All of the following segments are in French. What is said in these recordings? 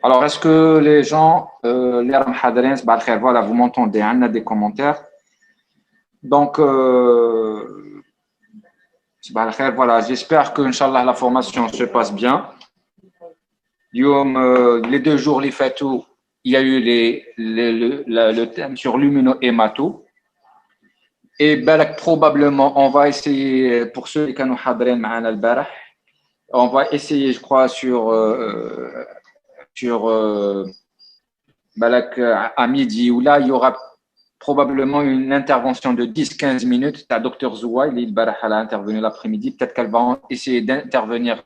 Alors, est-ce que les gens, les ramhadrins, voilà, vous m'entendez, on a des commentaires. Donc, voilà, j'espère que, Inch'Allah, la formation se passe bien. Les 2 jours, les fatou, il y a eu le thème sur l'humino-hémato. Et probablement, on va essayer, pour ceux qui nous hadrins معنا البارح, on va essayer, je crois, sur à midi, où là, il y aura probablement une intervention de 10-15 minutes. La docteur Zoua, il a intervenu l'après-midi. Peut-être qu'elle va essayer d'intervenir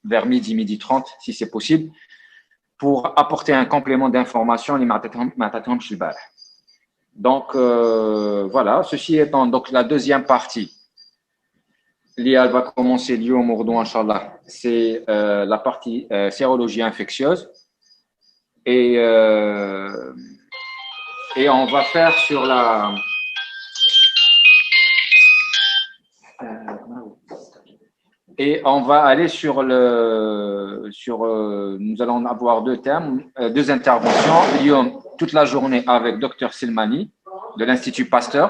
vers midi 30, si c'est possible, pour apporter un complément d'information. Donc, voilà. Ceci étant, donc, la deuxième partie, l'IA va commencer l'Yom Ourdou, Inch'Allah. C'est la partie sérologie infectieuse. Et on va faire sur la… Et on va aller sur nous allons avoir 2 thèmes, 2 interventions. Lyon, toute la journée avec Dr Silmani de l'Institut Pasteur.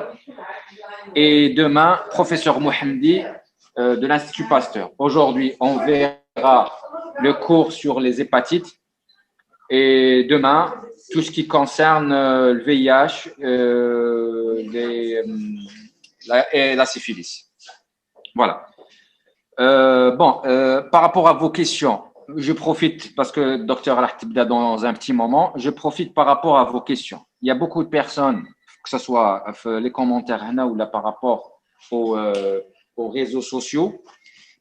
Et demain, professeur Mohamdi de l'Institut Pasteur. Aujourd'hui, on verra le cours sur les hépatites. Et demain, tout ce qui concerne le VIH et la syphilis. Voilà. Par rapport à vos questions, je profite, parce que docteur Al-Tibda dans un petit moment, je profite par rapport à vos questions. Il y a beaucoup de personnes, que ce soit les commentaires ou là par rapport aux réseaux sociaux,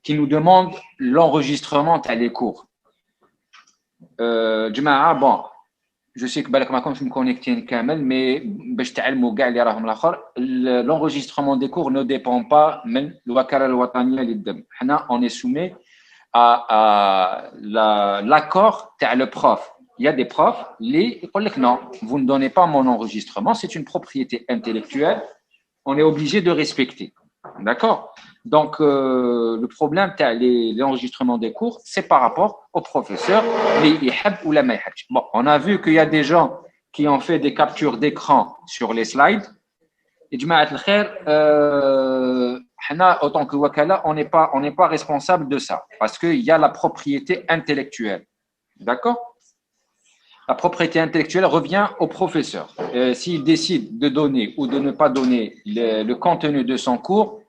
qui nous demandent l'enregistrement des cours. Je sais que je me connecte kamel, mais l'enregistrement des cours ne dépend pas de l'Wakala al-Wataniya lid-Dam. On est soumis à l'accord de le prof. Il y a des profs qui disent non, vous ne donnez pas mon enregistrement, c'est une propriété intellectuelle, on est obligé de respecter. D'accord? Donc, le problème de l'enregistrement des cours, c'est par rapport au professeur, ou la maïhaj. Bon, on a vu qu'il y a des gens qui ont fait des captures d'écran sur les slides. Et du mal autant que Wakala, on n'est pas responsable de ça, parce qu'il y a la propriété intellectuelle. D'accord? La propriété intellectuelle revient au professeur. S'il décide de donner ou de ne pas donner le contenu de son cours,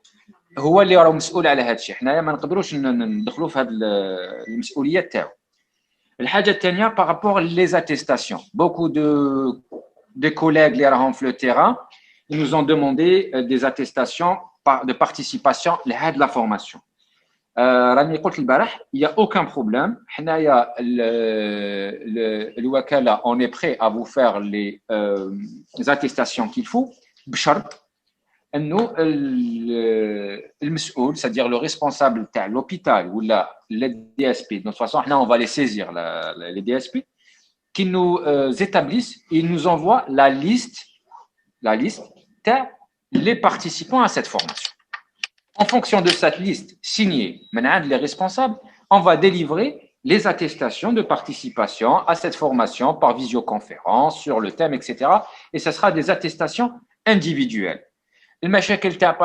هو اللي راه مسؤول على هذا الشيء. حنايا ما نقدروش ندخلوا في هذه المسؤوليه تاعو. الحاجه الثانيه par rapport les attestations. Beaucoup de collègues اللي راهم في le terrain, ils nous ont demandé des attestations de participation à la formation. راني قلت البارح, il y a aucun problème. حنايا الوكاله on est prêt à vous faire les attestations qu'il faut بشرط انه المسؤول, c'est-à-dire le responsable تاع l'hôpital ou les DSP, de toute façon on va les saisir les DSP, qui nous établissent, ils nous envoient la liste تاع les participants à cette formation. En fonction de cette liste signée les responsables, on va délivrer les attestations de participation à cette formation par visioconférence sur le thème, etc. Et ce sera des attestations individuelles. المشاكل تاع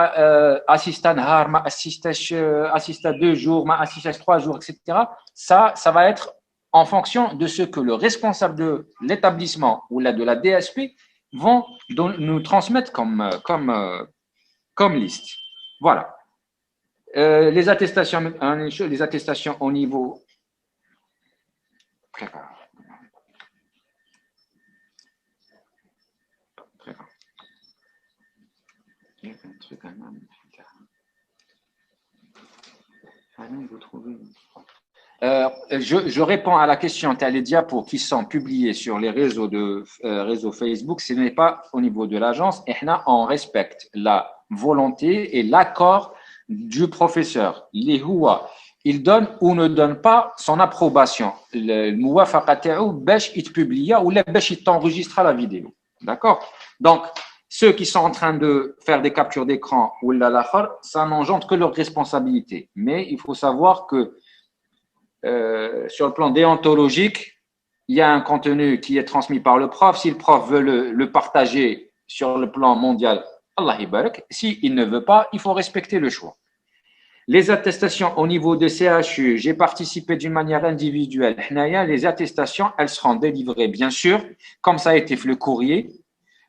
assistant نهار ما assista 2 jours ما assista 3 jours, etc. Ça va être en fonction de ce que le responsable de l'établissement ou de la DSP vont nous transmettre comme liste. Voilà. Les attestations au niveau je réponds à la question, tu as les diapos qui sont publiés sur les réseaux Facebook, ce n'est pas au niveau de l'agence, et on respecte la volonté et l'accord du professeur. Il donne ou ne donne pas son approbation. Le mouafaqa تاعو باش يتpublia ou باش يتenregistra la vidéo. D'accord? Donc, ceux qui sont en train de faire des captures d'écran ou ça n'engendre que leur responsabilité. Mais il faut savoir que sur le plan déontologique, il y a un contenu qui est transmis par le prof. Si le prof veut le partager sur le plan mondial, Allah ibarak. S'il ne veut pas, il faut respecter le choix. Les attestations au niveau de CHU, j'ai participé d'une manière individuelle. Les attestations, elles seront délivrées, bien sûr, comme ça a été fait le courrier,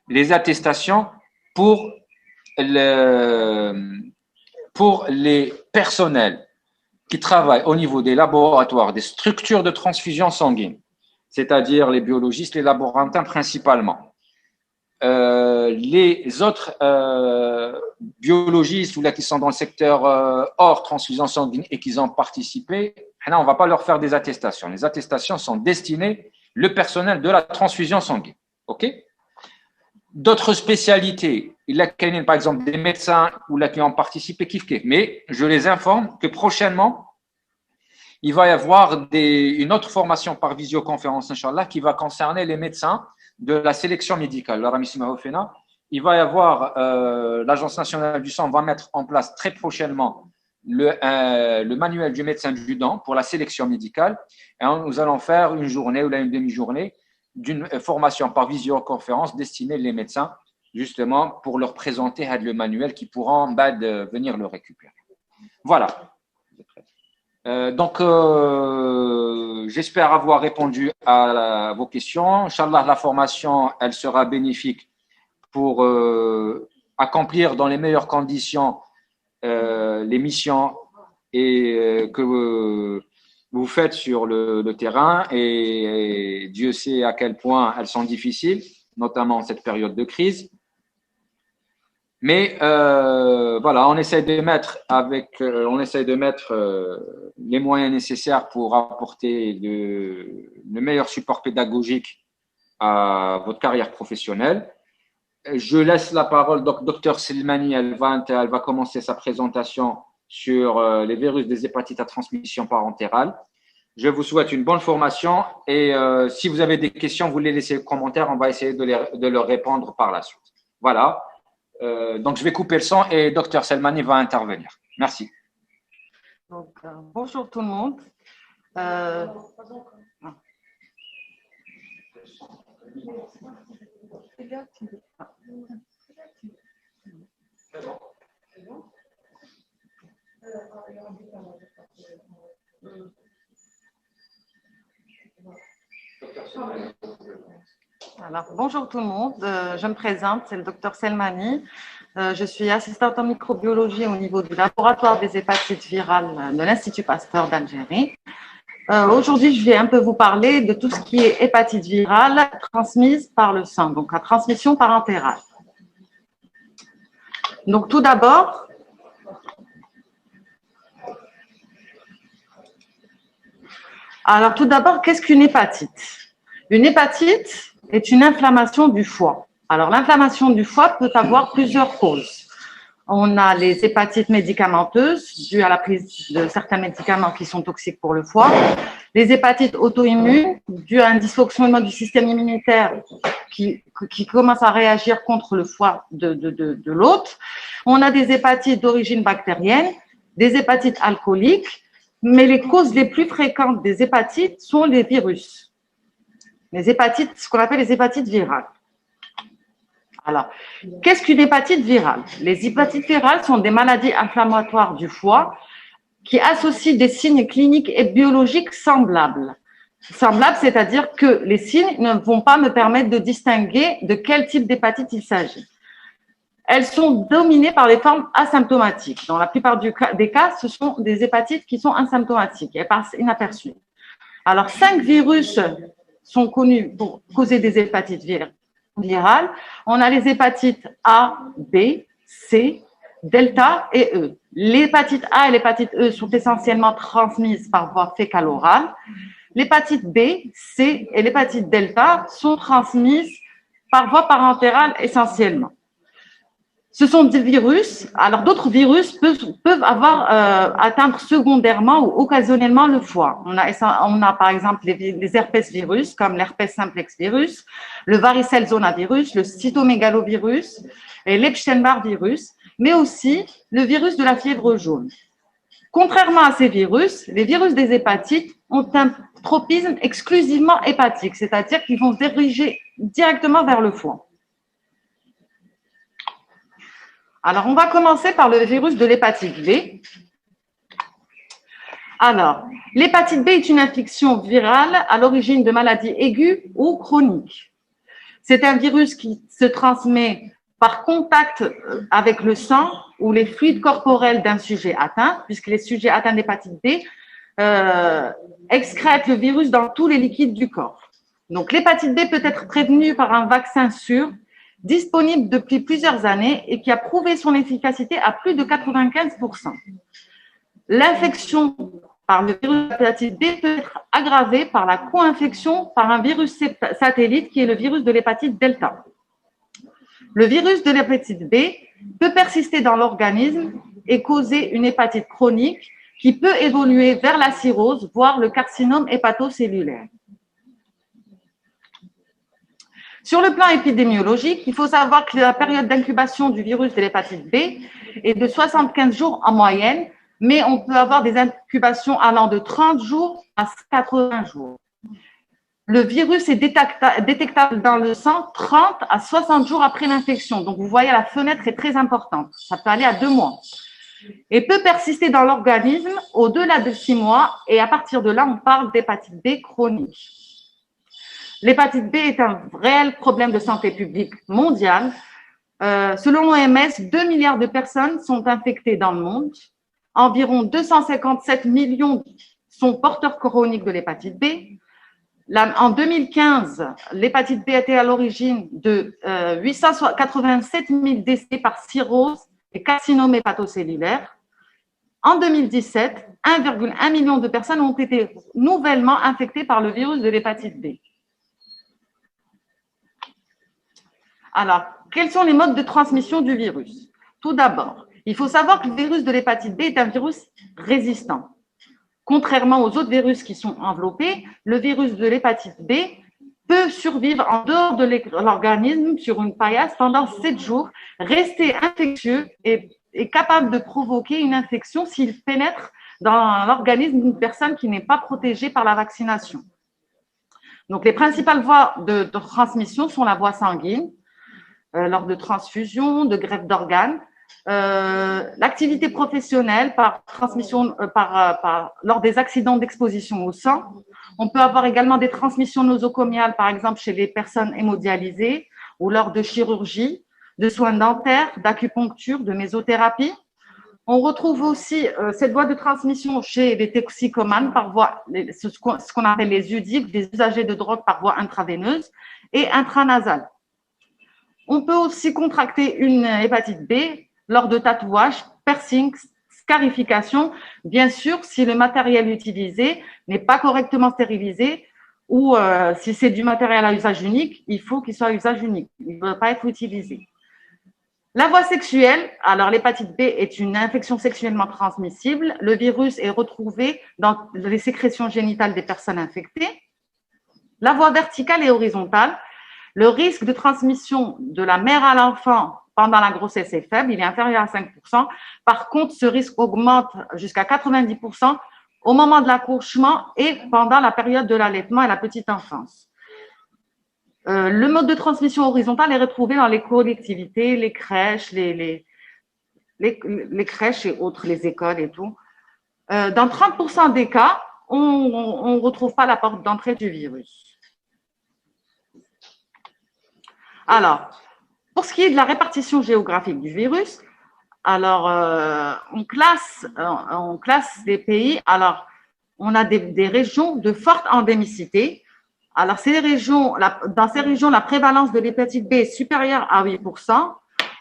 les attestations pour les personnels qui travaillent au niveau des laboratoires, des structures de transfusion sanguine, c'est-à-dire les biologistes, les laborantins principalement. Les autres biologistes ou là qui sont dans le secteur hors transfusion sanguine et qui ont participé, là, on ne va pas leur faire des attestations. Les attestations sont destinées le personnel de la transfusion sanguine. OK? D'autres spécialités, il y a par exemple des médecins ou là qui ont participé, mais je les informe que prochainement, il va y avoir une autre formation par visioconférence, Inch'Allah, qui va concerner les médecins de la sélection médicale. Il va y avoir, l'Agence nationale du sang va mettre en place très prochainement le manuel du médecin du dent pour la sélection médicale. Et nous allons faire une journée ou là une demi-journée d'une formation par visioconférence destinée aux médecins, justement, pour leur présenter le manuel qui pourront venir le récupérer. Voilà. Donc, j'espère avoir répondu à vos questions. Inch'Allah, la formation, elle sera bénéfique pour accomplir dans les meilleures conditions les missions que vous faites sur le terrain. Et Dieu sait à quel point elles sont difficiles, notamment en cette période de crise. Mais voilà, on essaie de mettre les moyens nécessaires pour apporter le meilleur support pédagogique à votre carrière professionnelle. Je laisse la parole au docteur Selmani. Elle va commencer sa présentation sur les virus des hépatites à transmission parentérale. Je vous souhaite une bonne formation et si vous avez des questions, vous les laissez en commentaire. On va essayer de leur répondre par la suite. Voilà. Donc, je vais couper le son et Dr Selmani va intervenir. Merci. Donc, bonjour tout le monde. Alors, bonjour tout le monde, je me présente, c'est le docteur Selmani. Je suis assistante en microbiologie au niveau du laboratoire des hépatites virales de l'Institut Pasteur d'Algérie. Aujourd'hui, je vais un peu vous parler de tout ce qui est hépatite virale transmise par le sang, donc la transmission parentérale. Donc, tout d'abord, qu'est-ce qu'une hépatite? Une hépatite est une inflammation du foie. Alors, l'inflammation du foie peut avoir plusieurs causes. On a les hépatites médicamenteuses, dues à la prise de certains médicaments qui sont toxiques pour le foie. Les hépatites auto-immunes, dues à un dysfonctionnement du système immunitaire qui commence à réagir contre le foie de l'hôte. On a des hépatites d'origine bactérienne, des hépatites alcooliques, mais les causes les plus fréquentes des hépatites sont les virus. Les hépatites, ce qu'on appelle les hépatites virales. Alors, qu'est-ce qu'une hépatite virale? Les hépatites virales sont des maladies inflammatoires du foie qui associent des signes cliniques et biologiques semblables. Semblables, c'est-à-dire que les signes ne vont pas me permettre de distinguer de quel type d'hépatite il s'agit. Elles sont dominées par les formes asymptomatiques. Dans la plupart des cas, ce sont des hépatites qui sont asymptomatiques et passent inaperçues. Alors, 5 virus sont connus pour causer des hépatites virales. On a les hépatites A, B, C, delta et E. L'hépatite A et l'hépatite E sont essentiellement transmises par voie fécale-orale. L'hépatite B, C et l'hépatite delta sont transmises par voie parentérale essentiellement. Ce sont des virus. Alors, d'autres virus peuvent atteindre secondairement ou occasionnellement le foie. On a par exemple les herpès virus, comme l'herpès simplex virus, le varicelle zona virus, le cytomégalovirus et l'Epstein-Barr virus, mais aussi le virus de la fièvre jaune. Contrairement à ces virus, les virus des hépatites ont un tropisme exclusivement hépatique, c'est-à-dire qu'ils vont se diriger directement vers le foie. Alors, on va commencer par le virus de l'hépatite B. Alors, l'hépatite B est une infection virale à l'origine de maladies aiguës ou chroniques. C'est un virus qui se transmet par contact avec le sang ou les fluides corporels d'un sujet atteint, puisque les sujets atteints d'hépatite B excrètent le virus dans tous les liquides du corps. Donc, l'hépatite B peut être prévenue par un vaccin sûr, disponible depuis plusieurs années et qui a prouvé son efficacité à plus de 95%. L'infection par le virus de l'hépatite B peut être aggravée par la co-infection par un virus satellite qui est le virus de l'hépatite delta. Le virus de l'hépatite B peut persister dans l'organisme et causer une hépatite chronique qui peut évoluer vers la cirrhose, voire le carcinome hépatocellulaire. Sur le plan épidémiologique, il faut savoir que la période d'incubation du virus de l'hépatite B est de 75 jours en moyenne, mais on peut avoir des incubations allant de 30 jours à 80 jours. Le virus est détectable dans le sang 30 à 60 jours après l'infection. Donc, vous voyez, la fenêtre est très importante. Ça peut aller à 2 mois. Et peut persister dans l'organisme au-delà de 6 mois. Et à partir de là, on parle d'hépatite B chronique. L'hépatite B est un réel problème de santé publique mondial. Selon l'OMS, 2 milliards de personnes sont infectées dans le monde. Environ 257 millions sont porteurs chroniques de l'hépatite B. En 2015, l'hépatite B était à l'origine de 887 000 décès par cirrhose et carcinome hépatocellulaire. En 2017, 1,1 million de personnes ont été nouvellement infectées par le virus de l'hépatite B. Alors, quels sont les modes de transmission du virus? Tout d'abord, il faut savoir que le virus de l'hépatite B est un virus résistant. Contrairement aux autres virus qui sont enveloppés, le virus de l'hépatite B peut survivre en dehors de l'organisme sur une paillasse pendant 7 jours, rester infectieux et capable de provoquer une infection s'il pénètre dans l'organisme d'une personne qui n'est pas protégée par la vaccination. Donc, les principales voies de transmission sont la voie sanguine, lors de transfusion, de greffe d'organes, l'activité professionnelle par transmission lors des accidents d'exposition au sang. On peut avoir également des transmissions nosocomiales, par exemple chez les personnes hémodialysées ou lors de chirurgie, de soins dentaires, d'acupuncture, de mésothérapie. On retrouve aussi cette voie de transmission chez les toxicomanes par voie, ce qu'on appelle les UDIC, des usagers de drogue par voie intraveineuse et intranasale. On peut aussi contracter une hépatite B lors de tatouages, piercings, scarification, bien sûr si le matériel utilisé n'est pas correctement stérilisé ou si c'est du matériel à usage unique, il faut qu'il soit à usage unique, il ne doit pas être utilisé. La voie sexuelle, alors l'hépatite B est une infection sexuellement transmissible, le virus est retrouvé dans les sécrétions génitales des personnes infectées. La voie verticale et horizontale, le risque de transmission de la mère à l'enfant pendant la grossesse est faible, il est inférieur à 5%. Par contre, ce risque augmente jusqu'à 90% au moment de l'accouchement et pendant la période de l'allaitement et la petite enfance. Le mode de transmission horizontale est retrouvé dans les collectivités, les crèches, les crèches et autres, les écoles et tout. Dans 30% des cas, on ne retrouve pas la porte d'entrée du virus. Alors, pour ce qui est de la répartition géographique du virus, alors on classe les pays. Alors, on a des régions de forte endémicité. Alors, dans ces régions, la prévalence de l'hépatite B est supérieure à 8%.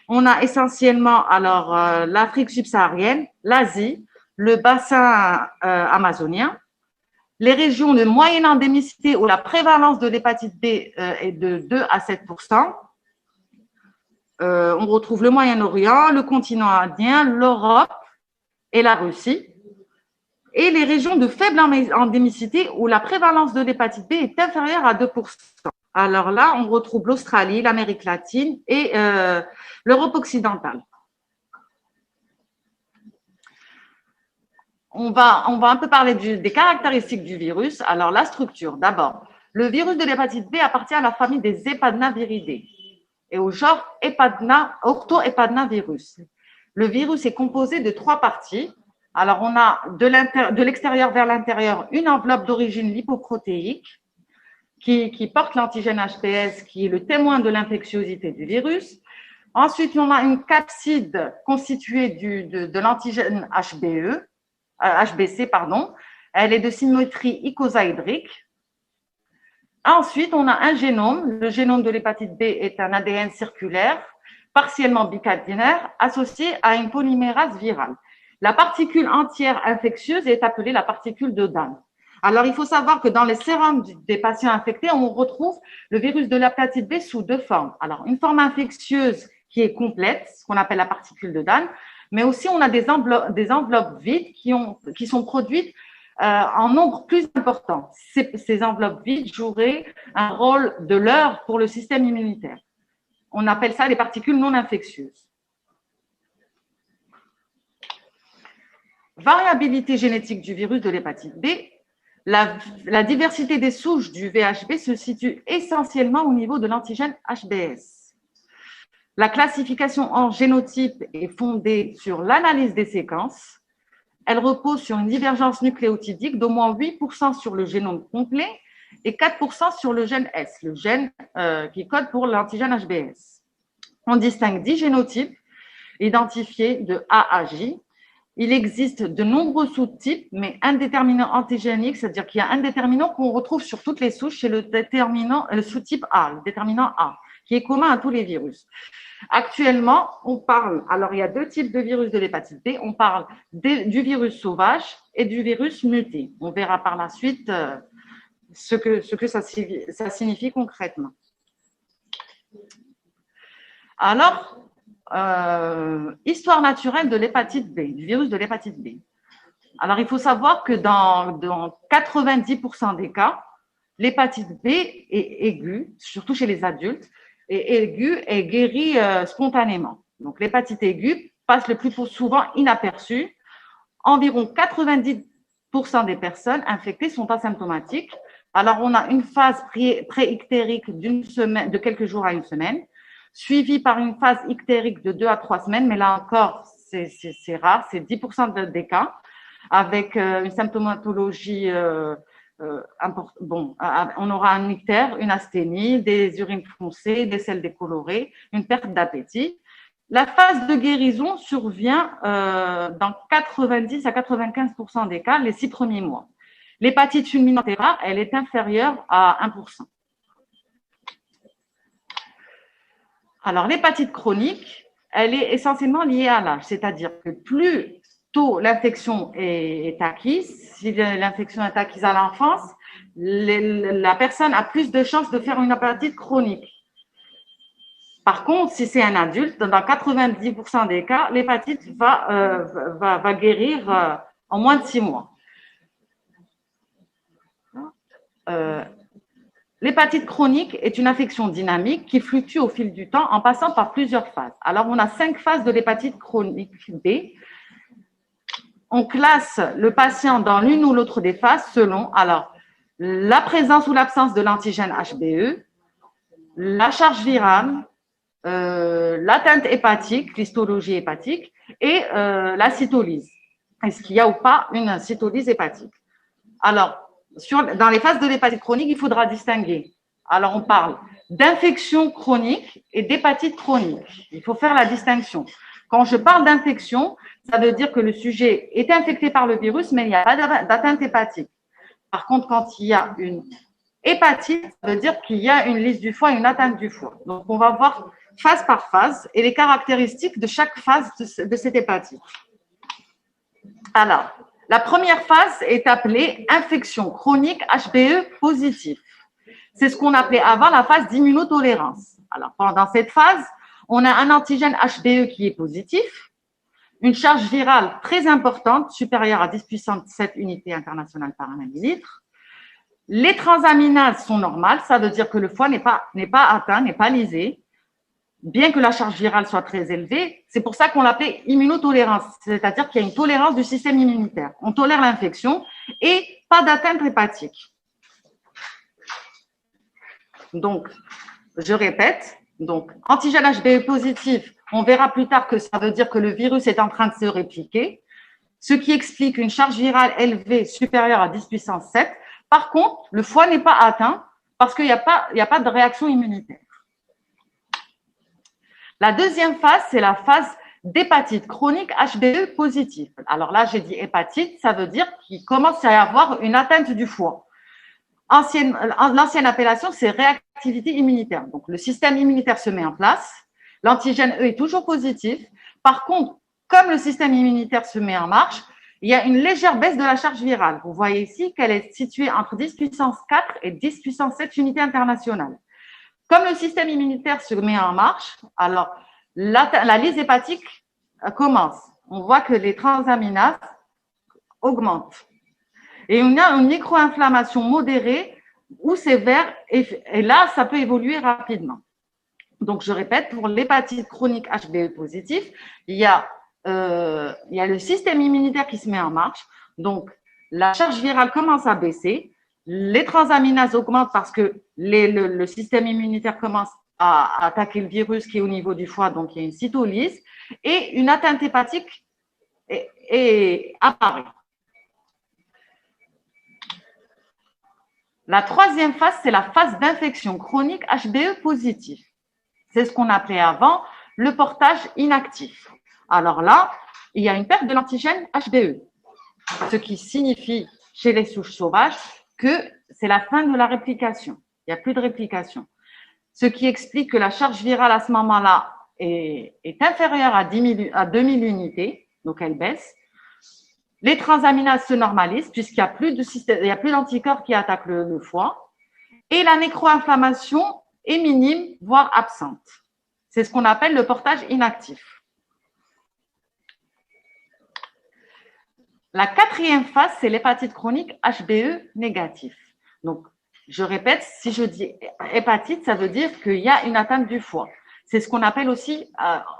On a essentiellement alors l'Afrique subsaharienne, l'Asie, le bassin amazonien. Les régions de moyenne endémicité où la prévalence de l'hépatite B est de 2 à 7%. On retrouve le Moyen-Orient, le continent indien, l'Europe et la Russie. Et les régions de faible endémicité où la prévalence de l'hépatite B est inférieure à 2%. Alors là, on retrouve l'Australie, l'Amérique latine et l'Europe occidentale. on va un peu parler des caractéristiques du virus. Alors, la structure, d'abord. Le virus de l'hépatite B appartient à la famille des Hepadnaviridae et au genre Orthohepadnavirus. Le virus est composé de 3 parties. Alors, on a de l'extérieur vers l'intérieur une enveloppe d'origine lipoprotéique qui porte l'antigène HBS, qui est le témoin de l'infectiosité du virus. Ensuite, on a une capside constituée de l'antigène HBC, pardon. Elle est de symétrie icosaédrique. Ensuite, on a un génome. Le génome de l'hépatite B est un ADN circulaire, partiellement bicaténaire, associé à une polymérase virale. La particule entière infectieuse est appelée la particule de Dan. Alors, il faut savoir que dans les sérums des patients infectés, on retrouve le virus de l'hépatite B sous 2 formes. Alors, une forme infectieuse qui est complète, ce qu'on appelle la particule de Dan, mais aussi on a des enveloppes vides qui sont produites en nombre plus important. Ces enveloppes vides joueraient un rôle de leurre pour le système immunitaire. On appelle ça les particules non infectieuses. Variabilité génétique du virus de l'hépatite B. La diversité des souches du VHB se situe essentiellement au niveau de l'antigène HBS. La classification en génotype est fondée sur l'analyse des séquences. Elle repose sur une divergence nucléotidique d'au moins 8% sur le génome complet et 4% sur le gène S, le gène qui code pour l'antigène HBS. On distingue 10 génotypes identifiés de A à J. Il existe de nombreux sous-types, mais un déterminant antigénique, c'est-à-dire qu'il y a un déterminant qu'on retrouve sur toutes les souches, c'est le sous-type A, le déterminant A, qui est commun à tous les virus. Actuellement, on parle, alors il y a 2 types de virus de l'hépatite B, on parle du virus sauvage et du virus muté. On verra par la suite ce que ça signifie concrètement. Alors, histoire naturelle de l'hépatite B, du virus de l'hépatite B. Alors, il faut savoir que dans 90% des cas, l'hépatite B est aiguë, surtout chez les adultes, et aiguë et guérit spontanément. Donc, l'hépatite aiguë passe le plus souvent inaperçue. Environ 90% des personnes infectées sont asymptomatiques. Alors, on a une phase pré-ictérique de quelques jours à une semaine, suivie par une phase ictérique de 2 à 3 semaines, mais là encore, c'est rare, c'est 10% des cas, avec une symptomatologie on aura un ictère, une asthénie, des urines foncées, des selles décolorées, une perte d'appétit. La phase de guérison survient dans 90 à 95% des cas les 6 premiers mois. L'hépatite fulminante est rare, elle est inférieure à 1%. Alors, l'hépatite chronique, elle est essentiellement liée à l'âge, c'est-à-dire que plus tôt l'infection est acquise, si l'infection est acquise à l'enfance, la personne a plus de chances de faire une hépatite chronique. Par contre, si c'est un adulte, dans 90% des cas, l'hépatite va guérir en moins de 6 mois. L'hépatite chronique est une infection dynamique qui fluctue au fil du temps en passant par plusieurs phases. Alors, on a 5 phases de l'hépatite chronique B. On classe le patient dans l'une ou l'autre des phases selon la présence ou l'absence de l'antigène HBE, la charge virale, l'atteinte hépatique, l'histologie hépatique et la cytolyse. Est-ce qu'il y a ou pas une cytolyse hépatique? Alors, dans les phases de l'hépatite chronique, il faudra distinguer. Alors, on parle d'infection chronique et d'hépatite chronique. Il faut faire la distinction. Quand je parle d'infection, ça veut dire que le sujet est infecté par le virus, mais il n'y a pas d'atteinte hépatique. Par contre, quand il y a une hépatite, ça veut dire qu'il y a une lyse du foie et une atteinte du foie. Donc, on va voir phase par phase et les caractéristiques de chaque phase de cette hépatite. Alors, la première phase est appelée infection chronique HBE positive. C'est ce qu'on appelait avant la phase d'immunotolérance. Alors, pendant cette phase, on a un antigène HBE qui est positif, une charge virale très importante, supérieure à 10 puissance 7 unités internationales par millilitre. Les transaminases sont normales, ça veut dire que le foie n'est pas atteint, n'est pas lésé. bien que la charge virale soit très élevée, c'est pour ça qu'on l'appelait immunotolérance, c'est-à-dire qu'il y a une tolérance du système immunitaire. On tolère l'infection et pas d'atteinte hépatique. Donc, je répète, donc antigène HBe positif, on verra plus tard que ça veut dire que le virus est en train de se répliquer, ce qui explique une charge virale élevée supérieure à 10 puissance 7. Par contre, le foie n'est pas atteint parce qu'il n'y a pas de réaction immunitaire. La deuxième phase, c'est la phase d'hépatite chronique HBe positive. Alors là, j'ai dit hépatite, ça veut dire qu'il commence à y avoir une atteinte du foie. L'ancienne appellation, c'est réactivité immunitaire. Donc, le système immunitaire se met en place. L'antigène E est toujours positif. Par contre, comme le système immunitaire se met en marche, il y a une légère baisse de la charge virale. Vous voyez ici qu'elle est située entre 10 puissance 4 et 10 puissance 7 unités internationales. Comme le système immunitaire se met en marche, alors la lyse hépatique commence. On voit que les transaminases augmentent. Et on a une micro-inflammation modérée ou sévère, et là, ça peut évoluer rapidement. Donc, je répète, pour l'hépatite chronique HBe positif, il y a le système immunitaire qui se met en marche. Donc, la charge virale commence à baisser. Les transaminases augmentent parce que le système immunitaire commence à attaquer le virus qui est au niveau du foie, donc il y a une cytolyse. Et une atteinte hépatique apparaît. La troisième phase, c'est la phase d'infection chronique HBe positif. C'est ce qu'on appelait avant le portage inactif. Alors là, il y a une perte de l'antigène HBe, ce qui signifie chez les souches sauvages que c'est la fin de la réplication. Il n'y a plus de réplication. Ce qui explique que la charge virale à ce moment-là est inférieure à 2000 unités, donc elle baisse. Les transaminases se normalisent puisqu'il n'y a plus d'anticorps qui attaquent le foie. Et la nécroinflammation est minime, voire absente. C'est ce qu'on appelle le portage inactif. La quatrième phase, c'est l'hépatite chronique HBe négatif. Donc, je répète, si je dis hépatite, ça veut dire qu'il y a une atteinte du foie. C'est ce qu'on appelle aussi,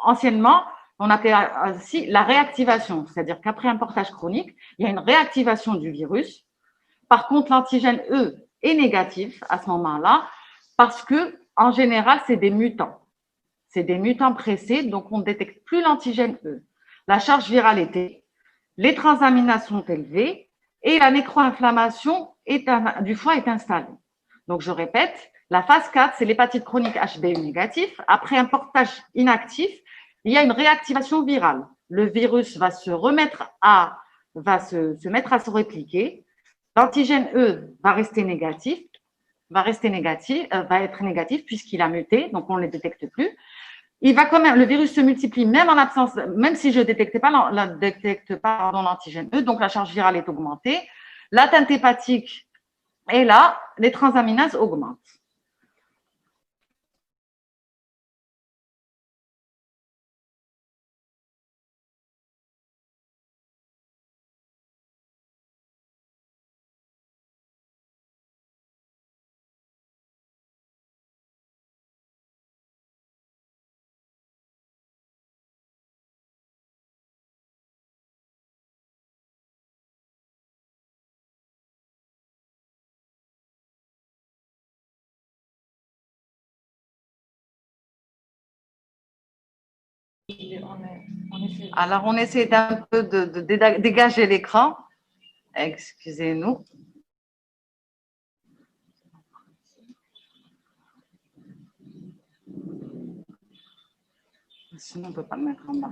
anciennement, on appelait aussi la réactivation. C'est-à-dire qu'après un portage chronique, il y a une réactivation du virus. Par contre, l'antigène E est négatif à ce moment-là parce que, en général, c'est des mutants. C'est des mutants pressés, donc on ne détecte plus l'antigène E. La charge virale est élevée, les transaminases sont élevées et la nécroinflammation du foie est installée. Donc, je répète, la phase 4, c'est l'hépatite chronique HBe négatif. Après un portage inactif, il y a une réactivation virale. Le virus va se mettre à se répliquer. L'antigène E va être négatif puisqu'il a muté, donc on ne le détecte plus. Le virus se multiplie même en absence, même si je ne détecte pas l'antigène E, donc la charge virale est augmentée. L'atteinte hépatique est là, les transaminases augmentent. Alors, on essaie d'un peu de dégager l'écran. Excusez-nous. Sinon, on ne peut pas le mettre en bas.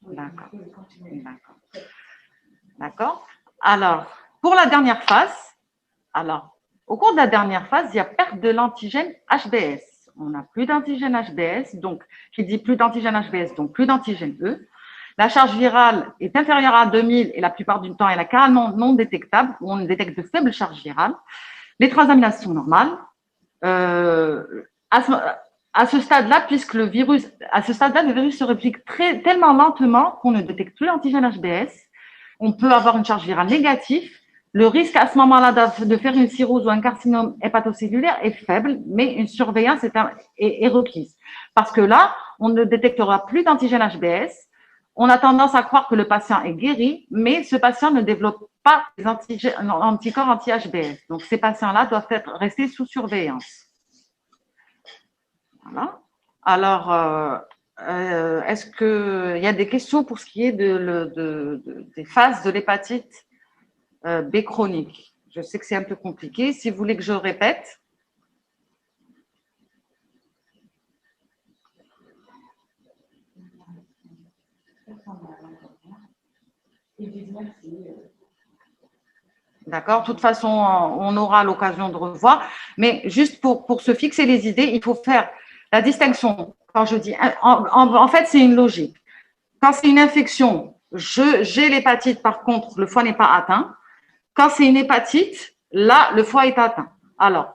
D'accord. D'accord. Alors, pour la dernière phase, au cours de la dernière phase, il y a perte de l'antigène HBS. On n'a plus d'antigène HBS, donc qui dit plus d'antigène HBS, donc plus d'antigène E. La charge virale est inférieure à 2000 et la plupart du temps, elle est carrément non détectable, où on détecte de faibles charges virales. Les transaminases sont normales. À ce stade-là, puisque le virus se réplique tellement lentement qu'on ne détecte plus l'antigène HBS. On peut avoir une charge virale négative Le risque à ce moment-là de faire une cirrhose ou un carcinome hépatocellulaire est faible, mais une surveillance est requise. Parce que là, on ne détectera plus d'antigène HBS. On a tendance à croire que le patient est guéri, mais ce patient ne développe pas des anticorps anti-HBS. Donc, ces patients-là doivent rester sous surveillance. Voilà. Alors, est-ce qu'il y a des questions pour ce qui est des phases de l'hépatite B chronique? Je sais que c'est un peu compliqué. Si vous voulez que je répète. D'accord. De toute façon, on aura l'occasion de revoir. Mais juste pour se fixer les idées, il faut faire la distinction. Quand je dis, en fait, c'est une logique. Quand c'est une infection, j'ai l'hépatite, par contre, le foie n'est pas atteint. Quand c'est une hépatite, là, le foie est atteint. Alors,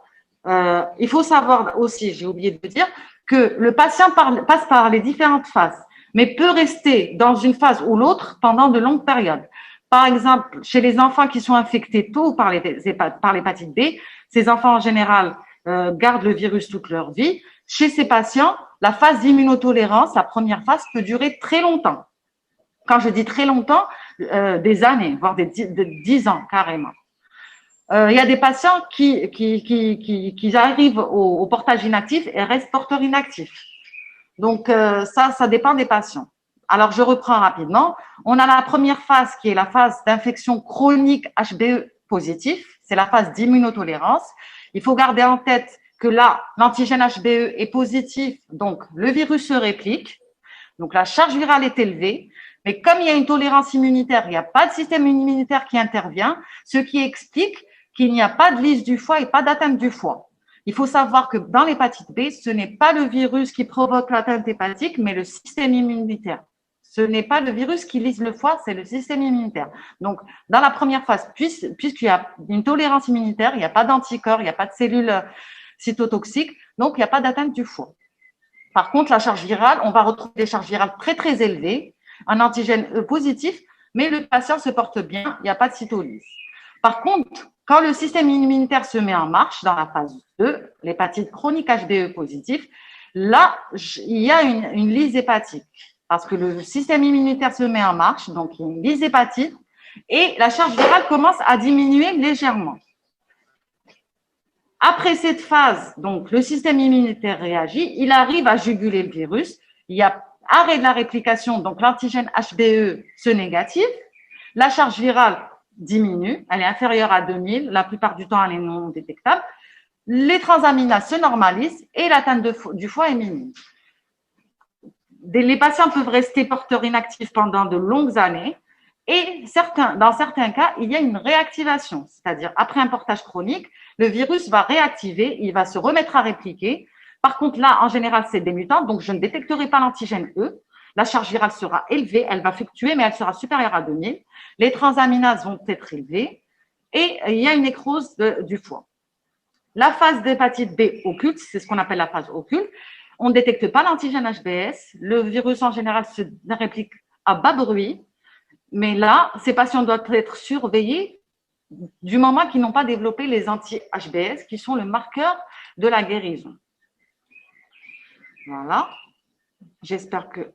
il faut savoir aussi, j'ai oublié de dire, que le patient passe par les différentes phases, mais peut rester dans une phase ou l'autre pendant de longues périodes. Par exemple, chez les enfants qui sont infectés tôt par l'hépatite B, ces enfants en général gardent le virus toute leur vie. Chez ces patients, la phase d'immunotolérance, la première phase, peut durer très longtemps. Quand je dis très longtemps, des années, voire des 10 ans carrément. Il y a des patients qui arrivent au portage inactif et restent porteurs inactifs. Donc, ça dépend des patients. Alors, je reprends rapidement. On a la première phase qui est la phase d'infection chronique HBE positif. C'est la phase d'immunotolérance. Il faut garder en tête que là, l'antigène HBE est positif, donc le virus se réplique. Donc, la charge virale est élevée. Mais comme il y a une tolérance immunitaire, il n'y a pas de système immunitaire qui intervient, ce qui explique qu'il n'y a pas de lyse du foie et pas d'atteinte du foie. Il faut savoir que dans l'hépatite B, ce n'est pas le virus qui provoque l'atteinte hépatique, mais le système immunitaire. Ce n'est pas le virus qui lise le foie, c'est le système immunitaire. Donc, dans la première phase, puisqu'il y a une tolérance immunitaire, il n'y a pas d'anticorps, il n'y a pas de cellules cytotoxiques, donc il n'y a pas d'atteinte du foie. Par contre, la charge virale, on va retrouver des charges virales très, très élevées, un antigène E positif, mais le patient se porte bien, il n'y a pas de cytolyse. Par contre, quand le système immunitaire se met en marche dans la phase 2, l'hépatite chronique HBE positif, là, il y a une lyse hépatique parce que le système immunitaire se met en marche, donc il y a une lyse hépatique et la charge virale commence à diminuer légèrement. Après cette phase, donc le système immunitaire réagit, il arrive à juguler le virus, il y a arrêt de la réplication, donc l'antigène HBE se négative, la charge virale diminue, elle est inférieure à 2000, la plupart du temps elle est non détectable, les transaminases se normalisent et l'atteinte du foie est minime. Les patients peuvent rester porteurs inactifs pendant de longues années et dans certains cas, il y a une réactivation, c'est-à-dire après un portage chronique, le virus va réactiver, il va se remettre à répliquer. Par contre, là, en général, c'est des mutants, donc je ne détecterai pas l'antigène E. La charge virale sera élevée, elle va fluctuer, mais elle sera supérieure à 2000. Les transaminases vont être élevées et il y a une nécrose du foie. La phase d'hépatite B occulte, c'est ce qu'on appelle la phase occulte. On ne détecte pas l'antigène HBS. Le virus, en général, se réplique à bas bruit. Mais là, ces patients doivent être surveillés du moment qu'ils n'ont pas développé les anti-HBS, qui sont le marqueur de la guérison. Voilà. J'espère que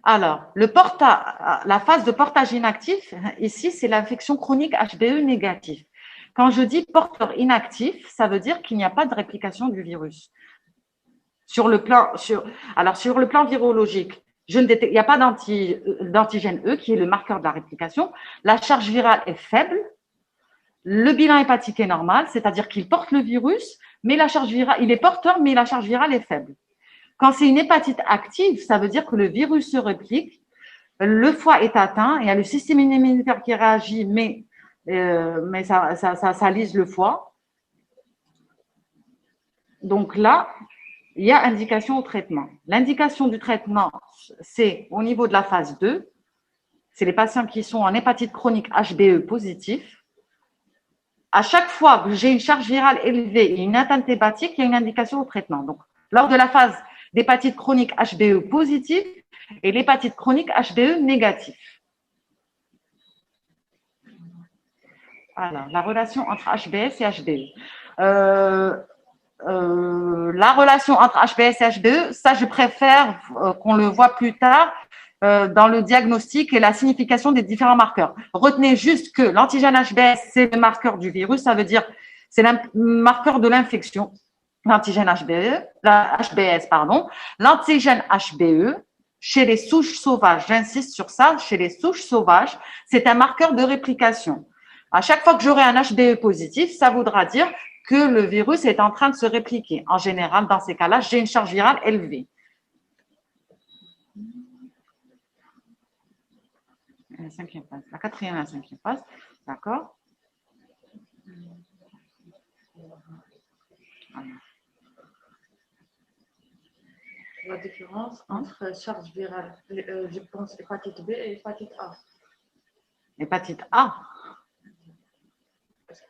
alors, la phase de portage inactif, ici, c'est l'infection chronique HBE négative. Quand je dis porteur inactif, ça veut dire qu'il n'y a pas de réplication du virus. Sur le plan virologique, il n'y a pas d'antigène E qui est le marqueur de la réplication. La charge virale est faible. Le bilan hépatique est normal, c'est-à-dire qu'il porte le virus, mais la charge virale, il est porteur, mais la charge virale est faible. Quand c'est une hépatite active, ça veut dire que le virus se réplique, le foie est atteint, il y a le système immunitaire qui réagit, mais ça lise le foie. Donc là, il y a indication au traitement. L'indication du traitement, c'est au niveau de la phase 2, c'est les patients qui sont en hépatite chronique HBE positif. À chaque fois que j'ai une charge virale élevée et une atteinte hépatique, il y a une indication au traitement. Donc, lors de la phase d'hépatite chronique HBE positif et l'hépatite chronique HBE négatif. Alors, la relation entre HBS et HBE. La relation entre HBS et HBE, ça, je préfère qu'on le voit plus tard dans le diagnostic et la signification des différents marqueurs. Retenez juste que l'antigène HBS, c'est le marqueur du virus, ça veut dire c'est le marqueur de l'infection, l'antigène HBS, pardon. L'antigène HBE, chez les souches sauvages, j'insiste sur ça, chez les souches sauvages, c'est un marqueur de réplication. À chaque fois que j'aurai un HBE positif, ça voudra dire que le virus est en train de se répliquer. En général, dans ces cas-là, j'ai une charge virale élevée. La cinquième phase, la quatrième et la cinquième phase, d'accord. La différence entre charge virale, je pense, hépatite B et hépatite A. Hépatite A. Est-ce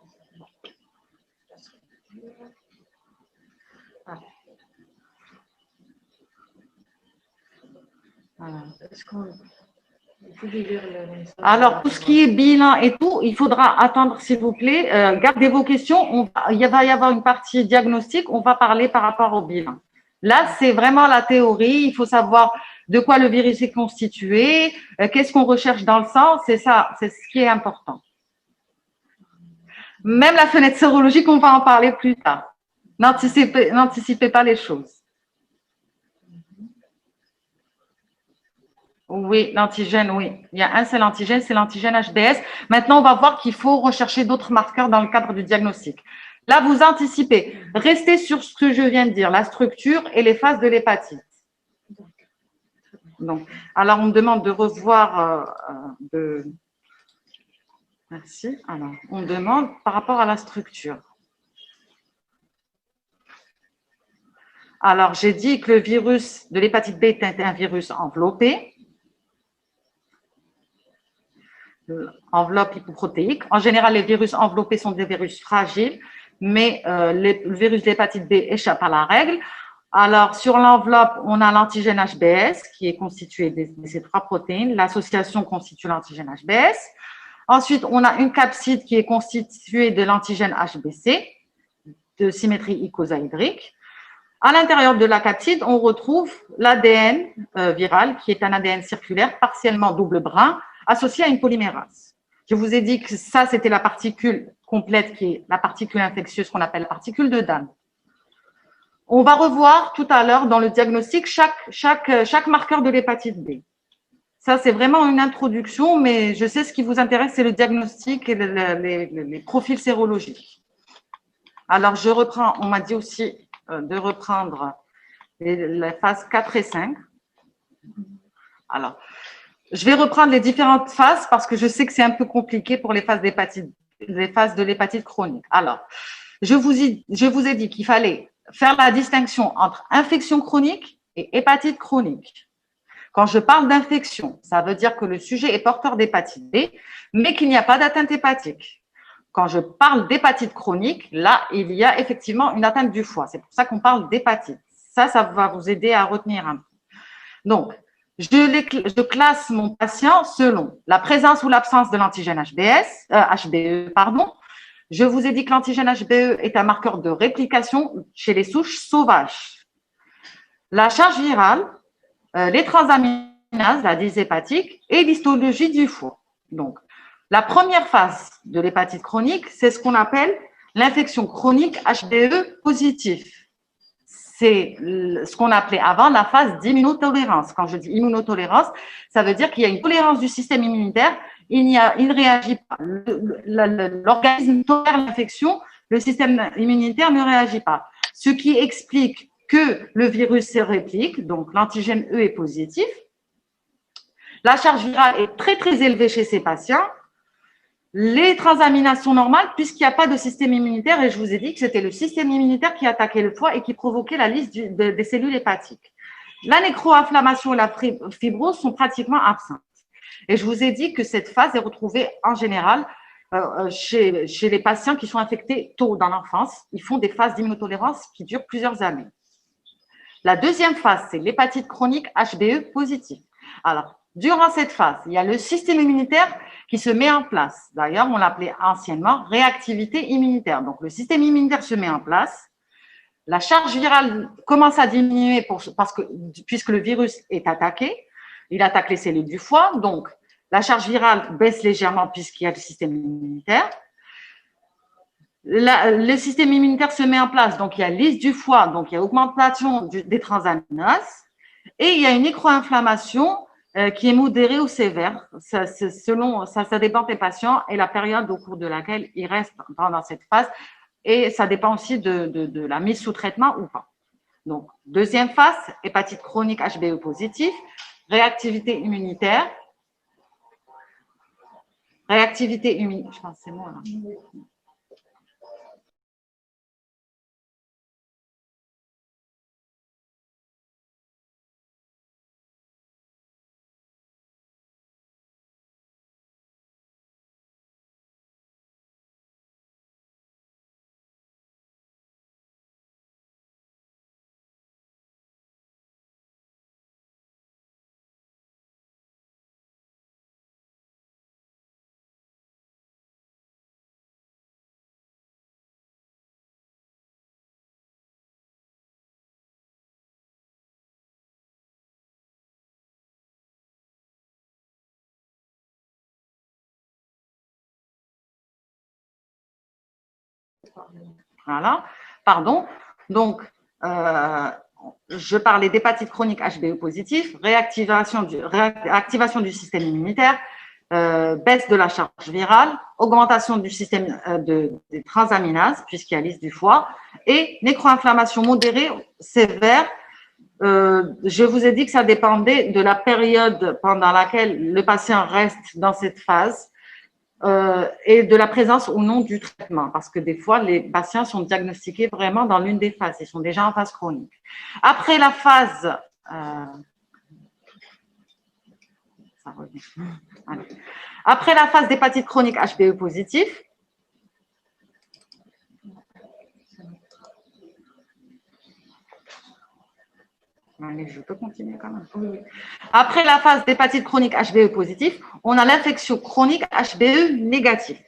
qu'on peut lire le message? Alors, tout ce qui est bilan et tout, il faudra attendre, s'il vous plaît. Gardez vos questions. Il va y avoir une partie diagnostic. On va parler par rapport au bilan. Là, c'est vraiment la théorie. Il faut savoir de quoi le virus est constitué, qu'est-ce qu'on recherche dans le sang. C'est ça, c'est ce qui est important. Même la fenêtre sérologique, on va en parler plus tard. N'anticipez pas les choses. Oui, l'antigène, oui. Il y a un seul antigène, c'est l'antigène HBS. Maintenant, on va voir qu'il faut rechercher d'autres marqueurs dans le cadre du diagnostic. Là, vous anticipez. Restez sur ce que je viens de dire, la structure et les phases de l'hépatite. Donc, alors, on me demande de revoir Merci. Alors, on demande par rapport à la structure. Alors, j'ai dit que le virus de l'hépatite B est un virus enveloppé. Enveloppe hypoprotéique. En général, les virus enveloppés sont des virus fragiles, mais le virus de l'hépatite B échappe à la règle. Alors, sur l'enveloppe, on a l'antigène HBS qui est constitué de ces trois protéines. L'association constitue l'antigène HBS. Ensuite, on a une capside qui est constituée de l'antigène HBC, de symétrie icosaédrique. À l'intérieur de la capside, on retrouve l'ADN viral, qui est un ADN circulaire partiellement double brin, associé à une polymérase. Je vous ai dit que ça, c'était la particule complète, qui est la particule infectieuse qu'on appelle la particule de Dan. On va revoir tout à l'heure dans le diagnostic chaque marqueur de l'hépatite B. Ça, c'est vraiment une introduction, mais je sais ce qui vous intéresse, c'est le diagnostic et les profils sérologiques. Alors, je reprends, on m'a dit aussi de reprendre les phases 4 et 5. Alors, je vais reprendre les différentes phases parce que je sais que c'est un peu compliqué pour les phases de l'hépatite chronique. Alors, je vous ai dit qu'il fallait faire la distinction entre infection chronique et hépatite chronique. Quand je parle d'infection, ça veut dire que le sujet est porteur d'hépatite B, mais qu'il n'y a pas d'atteinte hépatique. Quand je parle d'hépatite chronique, là, il y a effectivement une atteinte du foie. C'est pour ça qu'on parle d'hépatite. Ça va vous aider à retenir un peu. Donc, je classe mon patient selon la présence ou l'absence de l'antigène HBE. Je vous ai dit que l'antigène HBE est un marqueur de réplication chez les souches sauvages. La charge virale, les transaminases, la dyshe hépatique et l'histologie du foie. Donc, la première phase de l'hépatite chronique, c'est ce qu'on appelle l'infection chronique HBE positive. C'est ce qu'on appelait avant la phase d'immunotolérance. Quand je dis immunotolérance, ça veut dire qu'il y a une tolérance du système immunitaire. Il ne réagit pas. L'organisme tolère l'infection, le système immunitaire ne réagit pas. Ce qui explique que le virus se réplique, donc l'antigène E est positif. La charge virale est très, très élevée chez ces patients. Les transaminases sont normales puisqu'il n'y a pas de système immunitaire et je vous ai dit que c'était le système immunitaire qui attaquait le foie et qui provoquait la lisse des cellules hépatiques. La nécroinflammation et la fibrose sont pratiquement absentes. Et je vous ai dit que cette phase est retrouvée en général chez les patients qui sont infectés tôt dans l'enfance. Ils font des phases d'immunotolérance qui durent plusieurs années. La deuxième phase, c'est l'hépatite chronique HBE positive. Alors, durant cette phase, il y a le système immunitaire qui se met en place. D'ailleurs, on l'appelait anciennement réactivité immunitaire. Donc, le système immunitaire se met en place. La charge virale commence à diminuer puisque le virus est attaqué. Il attaque les cellules du foie. Donc, la charge virale baisse légèrement puisqu'il y a le système immunitaire. Le système immunitaire se met en place. Donc, il y a lyse du foie. Donc, il y a augmentation des transaminases. Et il y a une micro-inflammation qui est modérée ou sévère. Ça dépend des patients et la période au cours de laquelle ils restent pendant cette phase. Et ça dépend aussi de la mise sous traitement ou pas. Donc, deuxième phase, hépatite chronique HBE positif, réactivité immunitaire. Réactivité immunitaire, je pense que c'est moi là. Voilà, pardon. Donc, je parlais d'hépatite chronique HBE positif, réactivation du système immunitaire, baisse de la charge virale, augmentation du système des transaminases, puisqu'il y a lyse du foie, et nécroinflammation modérée, sévère. Je vous ai dit que ça dépendait de la période pendant laquelle le patient reste dans cette phase. Et de la présence ou non du traitement, parce que des fois, les patients sont diagnostiqués vraiment dans l'une des phases, ils sont déjà en phase chronique. Après la phase, après la phase d'hépatite chronique HBE positif, allez, je peux continuer quand même. Oui. Après la phase d'hépatite chronique HBE positif, on a l'infection chronique HBE négative.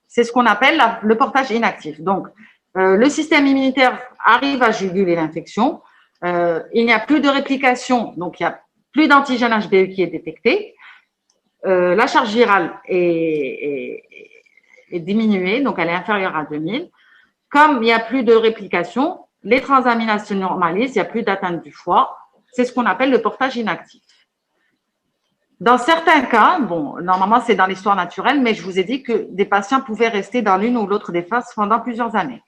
C'est ce qu'on appelle le portage inactif. Donc, le système immunitaire arrive à juguler l'infection. Il n'y a plus de réplication, donc il n'y a plus d'antigène HBE qui est détecté. La charge virale est diminuée, donc elle est inférieure à 2000. Comme il n'y a plus de réplication, les transaminases se normalisent, il n'y a plus d'atteinte du foie. C'est ce qu'on appelle le portage inactif. Dans certains cas, bon, normalement c'est dans l'histoire naturelle, mais je vous ai dit que des patients pouvaient rester dans l'une ou l'autre des phases pendant plusieurs années.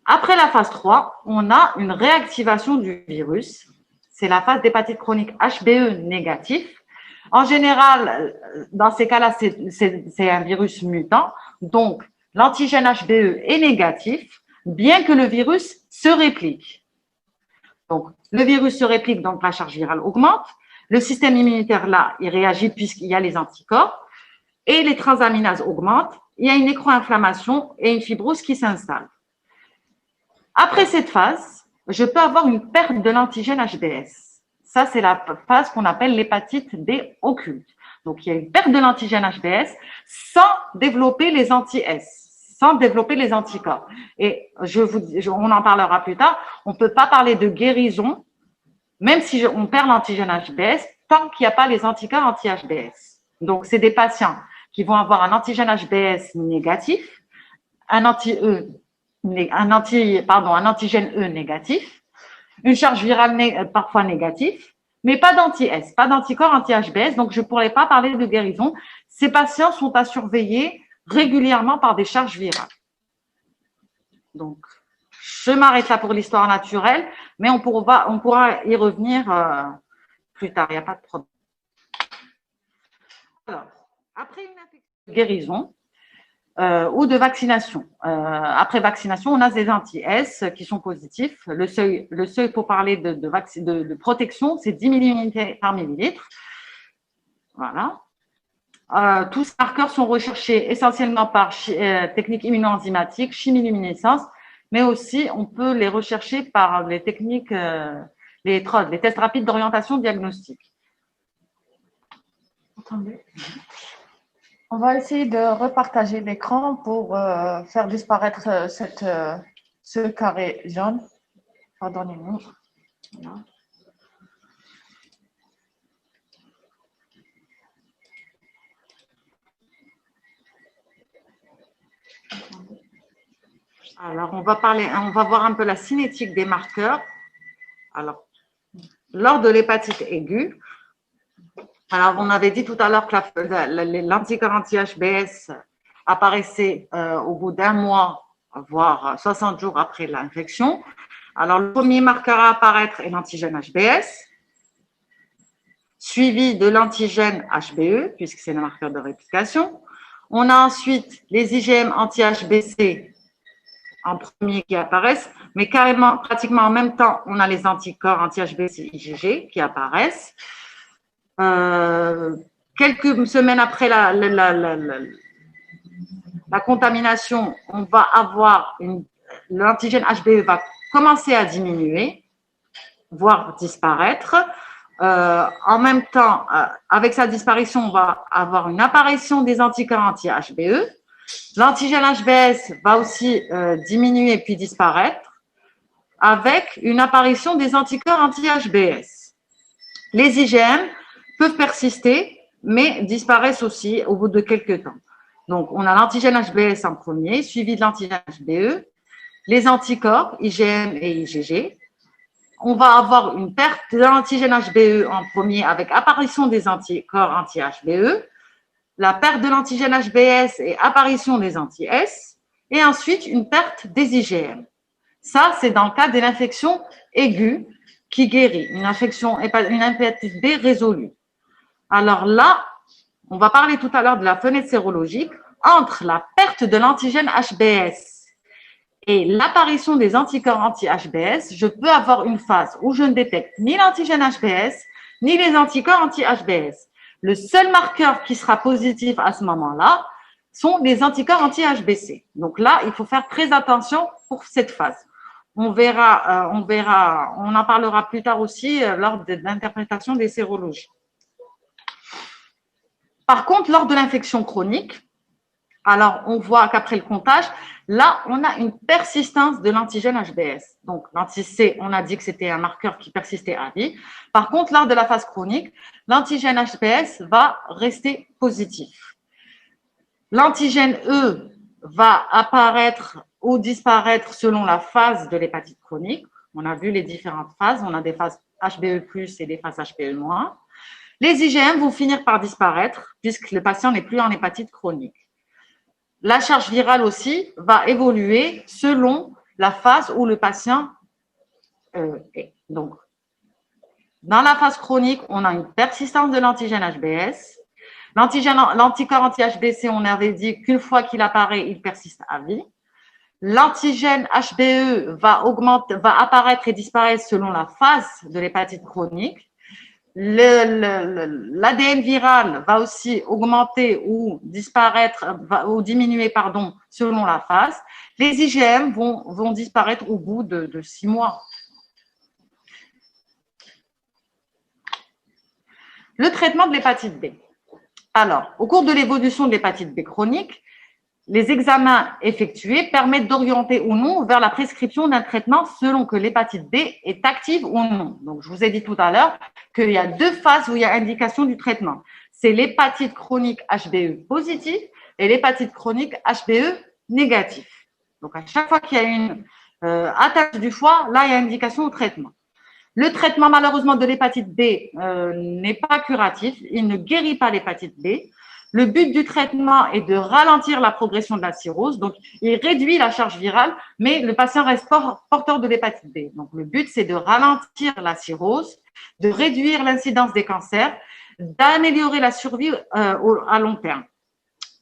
Après la phase 3, on a une réactivation du virus. C'est la phase d'hépatite chronique HBE négatif. En général, dans ces cas-là, c'est un virus mutant. Donc, l'antigène HBE est négatif, bien que le virus se réplique. Donc, le virus se réplique, donc la charge virale augmente. Le système immunitaire, là, il réagit puisqu'il y a les anticorps. Et les transaminases augmentent. Il y a une nécroinflammation et une fibrose qui s'installe. Après cette phase, je peux avoir une perte de l'antigène HBS. Ça, c'est la phase qu'on appelle l'hépatite B occulte. Donc, il y a une perte de l'antigène HBS sans développer les anti-S, sans développer les anticorps. Et on en parlera plus tard. On ne peut pas parler de guérison, même si on perd l'antigène HBS, tant qu'il n'y a pas les anticorps anti-HBS. Donc, c'est des patients qui vont avoir un antigène HBS négatif, un antigène E négatif, une charge virale parfois négative, mais pas d'anti-S, pas d'anticorps anti-HBS, donc je ne pourrais pas parler de guérison. Ces patients sont à surveiller régulièrement par des charges virales. Donc, je m'arrête là pour l'histoire naturelle, mais on pourra y revenir plus tard, il n'y a pas de problème. Alors, après une infection de guérison, ou de vaccination. Après vaccination, on a des anti-S qui sont positifs. Le seuil pour parler de protection, c'est 10 000 unités par millilitre. Voilà. Tous ces marqueurs sont recherchés essentiellement par technique immunoenzymatique, chimiluminescence, mais aussi on peut les rechercher par les techniques les TROD, les tests rapides d'orientation diagnostique. Attendez. On va essayer de repartager l'écran pour faire disparaître ce carré jaune. Pardonnez-nous. Voilà. Alors, on va voir un peu la cinétique des marqueurs. Alors, lors de l'hépatite aiguë, alors on avait dit tout à l'heure que l'anticorps anti-HBS apparaissait au bout d'un mois, voire 60 jours après l'infection. Alors, le premier marqueur à apparaître est l'antigène HBS, suivi de l'antigène HBE, puisque c'est le marqueur de réplication. On a ensuite les IgM anti-HBC en premier qui apparaissent, mais carrément, pratiquement en même temps, on a les anticorps anti-HBC IgG qui apparaissent. Quelques semaines après la contamination, on va avoir l'antigène HBE va commencer à diminuer, voire disparaître. En même temps, avec sa disparition, on va avoir une apparition des anticorps anti-HBE. L'antigène HBS va aussi diminuer puis disparaître avec une apparition des anticorps anti-HBS. Les IgM peuvent persister, mais disparaissent aussi au bout de quelques temps. Donc, on a l'antigène HBS en premier, suivi de l'antigène HBE, les anticorps IgM et IgG. On va avoir une perte de l'antigène HBE en premier avec apparition des anticorps anti-HBE, la perte de l'antigène HBS et apparition des anti-S, et ensuite une perte des IgM. Ça, c'est dans le cas d'une infection aiguë qui guérit, une hépatite B résolue. Alors là, on va parler tout à l'heure de la fenêtre sérologique entre la perte de l'antigène HBS et l'apparition des anticorps anti-HBS. Je peux avoir une phase où je ne détecte ni l'antigène HBS, ni les anticorps anti-HBS. Le seul marqueur qui sera positif à ce moment-là sont les anticorps anti-HBC. Donc là, il faut faire très attention pour cette phase. On en parlera plus tard aussi lors de l'interprétation des sérologies. Par contre, lors de l'infection chronique, alors on voit qu'après le comptage, là, on a une persistance de l'antigène HBS. Donc, l'anti-C, on a dit que c'était un marqueur qui persistait à vie. Par contre, lors de la phase chronique, l'antigène HBS va rester positif. L'antigène E va apparaître ou disparaître selon la phase de l'hépatite chronique. On a vu les différentes phases. On a des phases HBE+, et des phases HBE-. Les IgM vont finir par disparaître puisque le patient n'est plus en hépatite chronique. La charge virale aussi va évoluer selon la phase où le patient est. Donc, dans la phase chronique, on a une persistance de l'antigène HBS. L'anticorps anti-HBC, on avait dit qu'une fois qu'il apparaît, il persiste à vie. L'antigène HBE va apparaître et disparaître selon la phase de l'hépatite chronique. L'ADN viral va aussi augmenter ou disparaître ou diminuer selon la phase. Les IgM vont disparaître au bout de 6 mois. Le traitement de l'hépatite B. Alors, au cours de l'évolution de l'hépatite B chronique, les examens effectués permettent d'orienter ou non vers la prescription d'un traitement selon que l'hépatite B est active ou non. Donc, je vous ai dit tout à l'heure qu'il y a 2 phases où il y a indication du traitement. C'est l'hépatite chronique HBE positive et l'hépatite chronique HBE négative. Donc, à chaque fois qu'il y a une atteinte du foie, là, il y a indication au traitement. Le traitement, malheureusement, de l'hépatite B n'est pas curatif. Il ne guérit pas l'hépatite B. Le but du traitement est de ralentir la progression de la cirrhose. Donc, il réduit la charge virale, mais le patient reste porteur de l'hépatite B. Donc, le but, c'est de ralentir la cirrhose, de réduire l'incidence des cancers, d'améliorer la survie à long terme.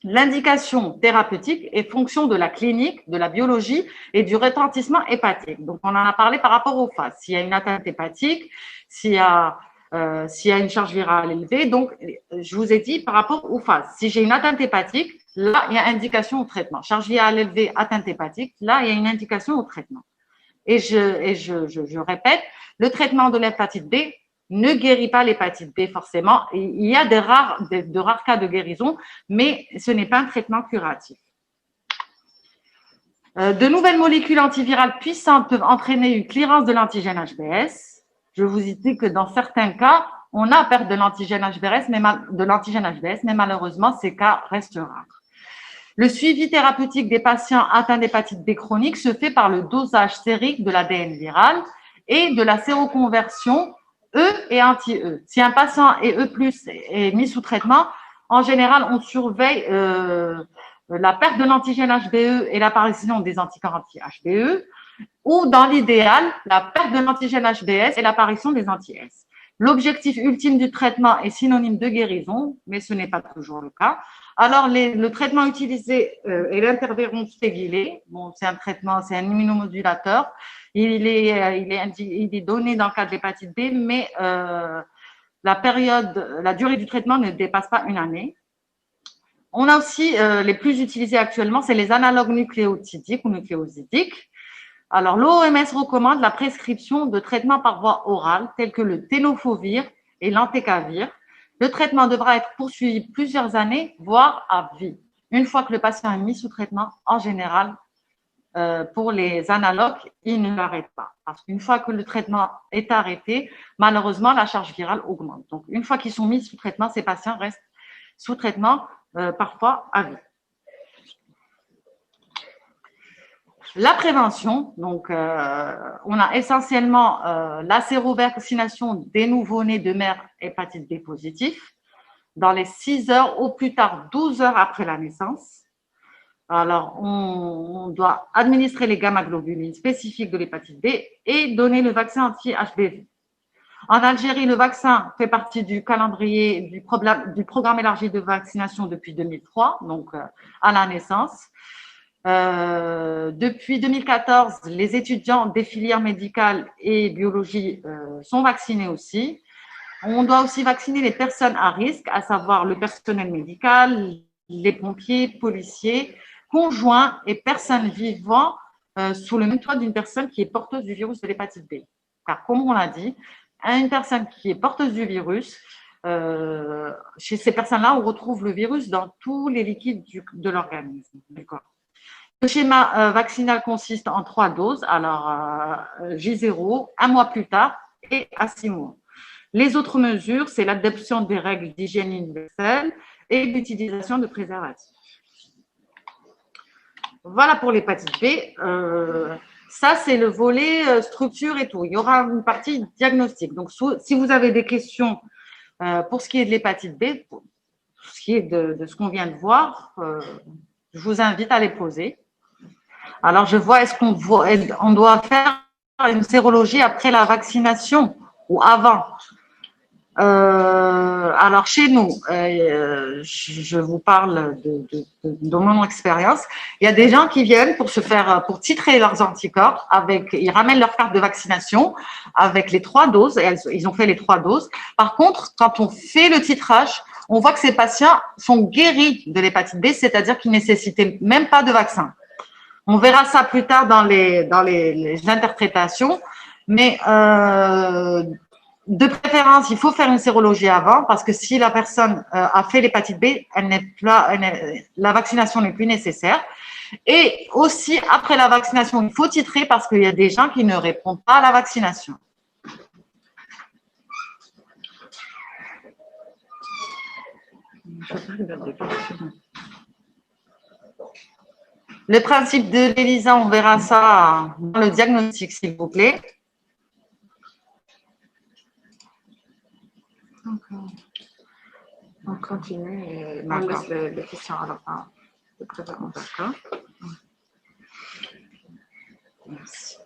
L'indication thérapeutique est fonction de la clinique, de la biologie et du retentissement hépatique. Donc, on en a parlé par rapport aux phases. S'il y a une atteinte hépatique, s'il y a une charge virale élevée. Donc, je vous ai dit par rapport aux phases. Si j'ai une atteinte hépatique, là, il y a indication au traitement. Charge virale élevée, atteinte hépatique, là, il y a une indication au traitement. Et je répète, le traitement de l'hépatite B ne guérit pas l'hépatite B forcément. Il y a de rares cas de guérison, mais ce n'est pas un traitement curatif. De nouvelles molécules antivirales puissantes peuvent entraîner une clearance de l'antigène HBS. Je vous ai dit que dans certains cas, on a perte de l'antigène HBS, mais malheureusement, ces cas restent rares. Le suivi thérapeutique des patients atteints d'hépatite B chronique se fait par le dosage sérique de l'ADN viral et de la séroconversion E et anti-E. Si un patient est E+, est mis sous traitement, en général, on surveille la perte de l'antigène HBE et l'apparition des anticorps anti-HBE, ou dans l'idéal, la perte de l'antigène HBS et l'apparition des anti-S. L'objectif ultime du traitement est synonyme de guérison, mais ce n'est pas toujours le cas. Alors, le traitement utilisé est l'interféron pegylé. Bon, c'est un traitement, c'est un immunomodulateur. Il est donné dans le cas de l'hépatite B, mais la durée du traitement ne dépasse pas 1 année. On a aussi les plus utilisés actuellement, c'est les analogues nucléotidiques ou nucléosidiques. Alors, l'OMS recommande la prescription de traitements par voie orale tels que le tenofovir et l'entecavir. Le traitement devra être poursuivi plusieurs années, voire à vie. Une fois que le patient est mis sous traitement, en général, pour les analogues, il ne l'arrête pas. Parce qu'une fois que le traitement est arrêté, malheureusement, la charge virale augmente. Donc, une fois qu'ils sont mis sous traitement, ces patients restent sous traitement, parfois à vie. La prévention, donc on a essentiellement la sérovaccination des nouveau-nés de mère hépatite B positif dans les 6 heures au plus tard 12 heures après la naissance. Alors, on doit administrer les gamma-globulines spécifiques de l'hépatite B et donner le vaccin anti-HBV. En Algérie, le vaccin fait partie du calendrier du programme élargi de vaccination depuis 2003, donc à la naissance. Depuis 2014, les étudiants des filières médicales et biologie sont vaccinés aussi. On doit aussi vacciner les personnes à risque, à savoir le personnel médical, les pompiers, policiers, conjoints et personnes vivant sous le même toit d'une personne qui est porteuse du virus de l'hépatite B. Car comme on l'a dit, une personne qui est porteuse du virus, chez ces personnes-là, on retrouve le virus dans tous les liquides de l'organisme, du corps. Le schéma vaccinal consiste en 3 doses, alors J0, 1 mois plus tard et à 6 mois. Les autres mesures, c'est l'adoption des règles d'hygiène universelle et l'utilisation de préservatifs. Voilà pour l'hépatite B. Ça, c'est le volet structure et tout. Il y aura une partie diagnostic. Donc, si vous avez des questions pour ce qui est de l'hépatite B, pour ce qui est de ce qu'on vient de voir, je vous invite à les poser. Alors, je vois, est-ce qu'on doit faire une sérologie après la vaccination ou avant? Alors, chez nous, je vous parle de mon expérience. Il y a des gens qui viennent pour titrer leurs anticorps ils ramènent leur carte de vaccination avec les 3 doses. Et ils ont fait les 3 doses. Par contre, quand on fait le titrage, on voit que ces patients sont guéris de l'hépatite B, c'est-à-dire qu'ils ne nécessitaient même pas de vaccin. On verra ça plus tard dans les interprétations, mais de préférence, il faut faire une sérologie avant parce que si la personne a fait l'hépatite B, la vaccination n'est plus nécessaire. Et aussi, après la vaccination, il faut titrer parce qu'il y a des gens qui ne répondent pas à la vaccination. Le principe de l'ELISA, on verra ça dans le diagnostic, s'il vous plaît. On continue et on laisse les questions à la fin. D'accord. Merci.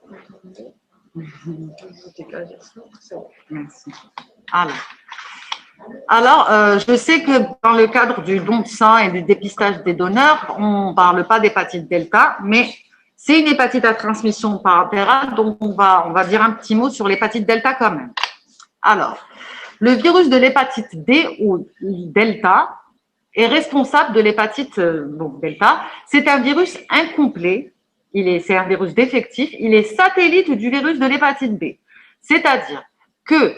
Merci. Alors, je sais que dans le cadre du don de sang et du dépistage des donneurs, on ne parle pas d'hépatite delta, mais c'est une hépatite à transmission parentérale, donc on va dire un petit mot sur l'hépatite delta quand même. Alors, le virus de l'hépatite B ou delta est responsable de l'hépatite delta. C'est un virus incomplet, c'est un virus défectif, il est satellite du virus de l'hépatite B. C'est-à-dire que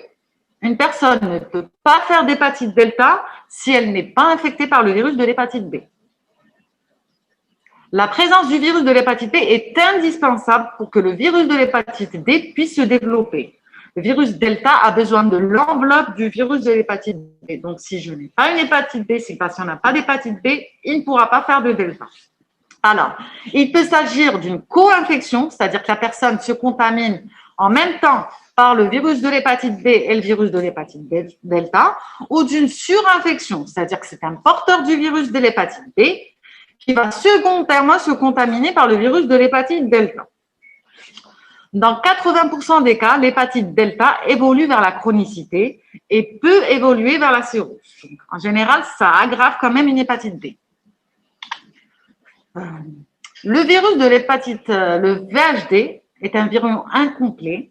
une personne ne peut pas faire d'hépatite delta si elle n'est pas infectée par le virus de l'hépatite B. La présence du virus de l'hépatite B est indispensable pour que le virus de l'hépatite D puisse se développer. Le virus delta a besoin de l'enveloppe du virus de l'hépatite B. Donc, si je n'ai pas une hépatite B, si le patient n'a pas d'hépatite B, il ne pourra pas faire de delta. Alors, il peut s'agir d'une co-infection, c'est-à-dire que la personne se contamine en même temps par le virus de l'hépatite B et le virus de l'hépatite delta, ou d'une surinfection, c'est-à-dire que c'est un porteur du virus de l'hépatite B qui va secondairement se contaminer par le virus de l'hépatite delta. Dans 80% des cas, l'hépatite delta évolue vers la chronicité et peut évoluer vers la cirrhose. Donc, en général, ça aggrave quand même une hépatite B. Le virus de l'hépatite, le VHD, est un virus incomplet.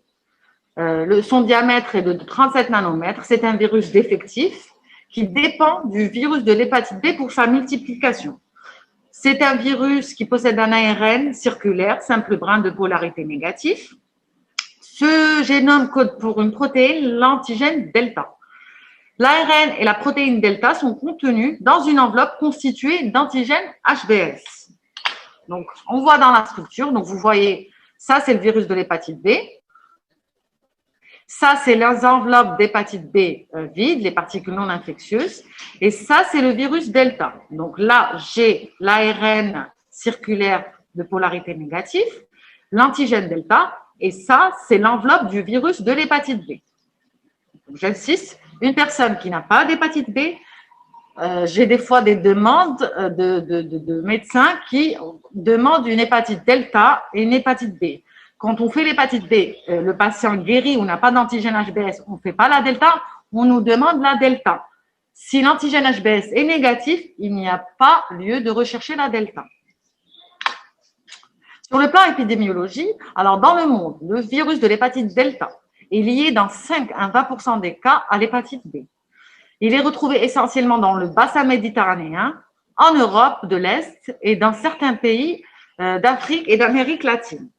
Son diamètre est de 37 nanomètres. C'est un virus défectif qui dépend du virus de l'hépatite B pour sa multiplication. C'est un virus qui possède un ARN circulaire, simple brin de polarité négative. Ce génome code pour une protéine, l'antigène delta. L'ARN et la protéine delta sont contenus dans une enveloppe constituée d'antigènes HBS. Donc, on voit dans la structure, donc vous voyez, ça c'est le virus de l'hépatite B. Ça, c'est les enveloppes d'hépatite B vides, les particules non infectieuses. Et ça, c'est le virus delta. Donc là, j'ai l'ARN circulaire de polarité négative, l'antigène delta, et ça, c'est l'enveloppe du virus de l'hépatite B. J'insiste, une personne qui n'a pas d'hépatite B, j'ai des fois des demandes de médecins qui demandent une hépatite delta et une hépatite B. Quand on fait l'hépatite B, le patient guérit ou n'a pas d'antigène HBS, on ne fait pas la delta, on nous demande la delta. Si l'antigène HBS est négatif, il n'y a pas lieu de rechercher la delta. Sur le plan épidémiologie, alors dans le monde, le virus de l'hépatite delta est lié dans 5 à 20% des cas à l'hépatite B. Il est retrouvé essentiellement dans le bassin méditerranéen, en Europe de l'Est et dans certains pays d'Afrique et d'Amérique latine.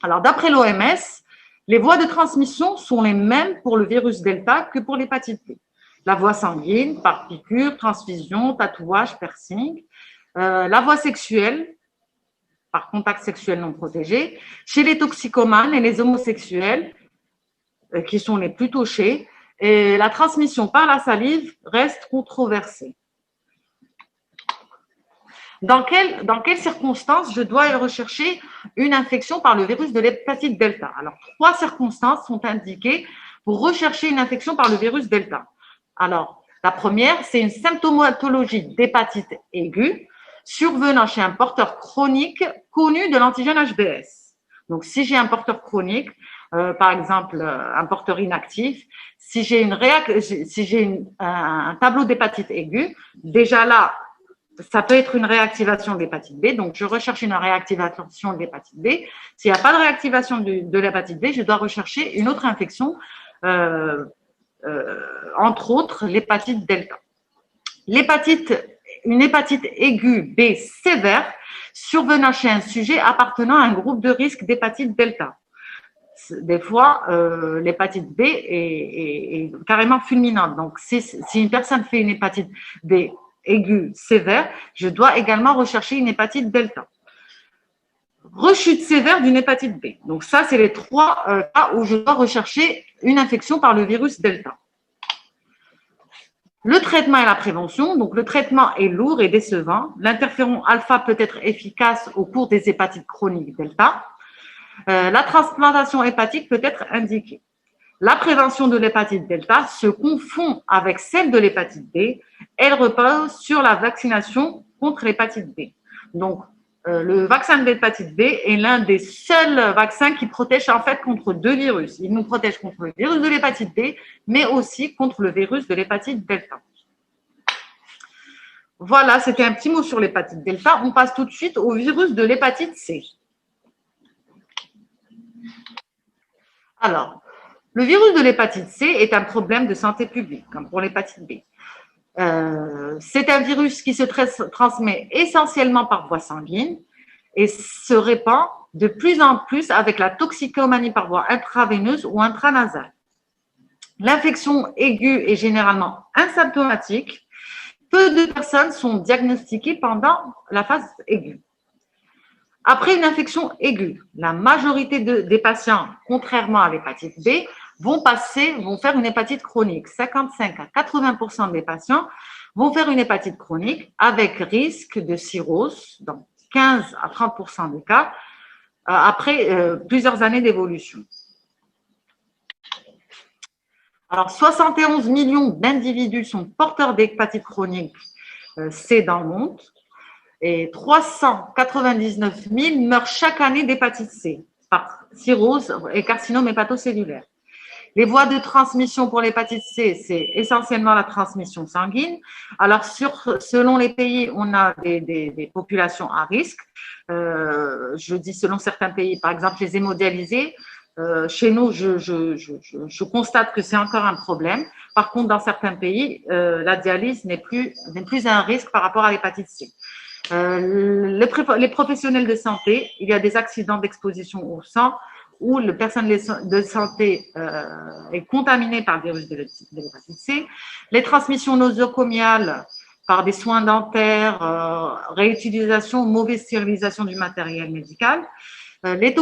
Alors, d'après l'OMS, les voies de transmission sont les mêmes pour le virus delta que pour l'hépatite B. La voie sanguine, par piqûre, transfusion, tatouage, piercing. La voie sexuelle, par contact sexuel non protégé. Chez les toxicomanes et les homosexuels, qui sont les plus touchés, et la transmission par la salive reste controversée. Dans quelles circonstances je dois rechercher une infection par le virus de l'hépatite delta? Alors, 3 circonstances sont indiquées pour rechercher une infection par le virus delta. Alors, la première, c'est une symptomatologie d'hépatite aiguë survenant chez un porteur chronique connu de l'antigène HBS. Donc, si j'ai un porteur chronique, par exemple un porteur inactif, si j'ai un tableau d'hépatite aiguë, déjà là, ça peut être une réactivation de l'hépatite B. Donc, je recherche une réactivation de l'hépatite B. S'il n'y a pas de réactivation de l'hépatite B, je dois rechercher une autre infection, entre autres l'hépatite delta. Une hépatite aiguë B sévère survenant chez un sujet appartenant à un groupe de risque d'hépatite delta. Des fois, l'hépatite B est carrément fulminante. Donc, si une personne fait une hépatite B aiguë sévère, je dois également rechercher une hépatite delta. Rechute sévère d'une hépatite B. Donc, ça, c'est les 3 cas où je dois rechercher une infection par le virus delta. Le traitement et la prévention. Donc, le traitement est lourd et décevant. L'interféron alpha peut être efficace au cours des hépatites chroniques delta. La transplantation hépatique peut être indiquée. La prévention de l'hépatite delta se confond avec celle de l'hépatite B. Elle repose sur la vaccination contre l'hépatite B. Donc, le vaccin de l'hépatite B est l'un des seuls vaccins qui protège en fait contre 2 virus. Il nous protège contre le virus de l'hépatite B, mais aussi contre le virus de l'hépatite delta. Voilà, c'était un petit mot sur l'hépatite delta. On passe tout de suite au virus de l'hépatite C. Alors, le virus de l'hépatite C est un problème de santé publique, comme pour l'hépatite B. C'est un virus qui se transmet essentiellement par voie sanguine et se répand de plus en plus avec la toxicomanie par voie intraveineuse ou intranasale. L'infection aiguë est généralement asymptomatique. Peu de personnes sont diagnostiquées pendant la phase aiguë. Après une infection aiguë, la majorité des patients, contrairement à l'hépatite B, vont faire une hépatite chronique. 55 à 80% des patients vont faire une hépatite chronique avec risque de cirrhose dans 15 à 30% des cas après plusieurs années d'évolution. Alors, 71 millions d'individus sont porteurs d'hépatite chronique C dans le monde et 399 000 meurent chaque année d'hépatite C par cirrhose et carcinome hépatocellulaire. Les voies de transmission pour l'hépatite C, c'est essentiellement la transmission sanguine. Alors, selon les pays, on a des populations à risque. Je dis selon certains pays, par exemple les hémodialysés. Chez nous, je constate que c'est encore un problème. Par contre, dans certains pays, la dialyse n'est plus un risque par rapport à l'hépatite C. Les professionnels de santé, il y a des accidents d'exposition au sang où le personnel de santé est contaminé par le virus de l'hépatite C. Les transmissions nosocomiales par des soins dentaires, réutilisation, mauvaise stérilisation du matériel médical. Les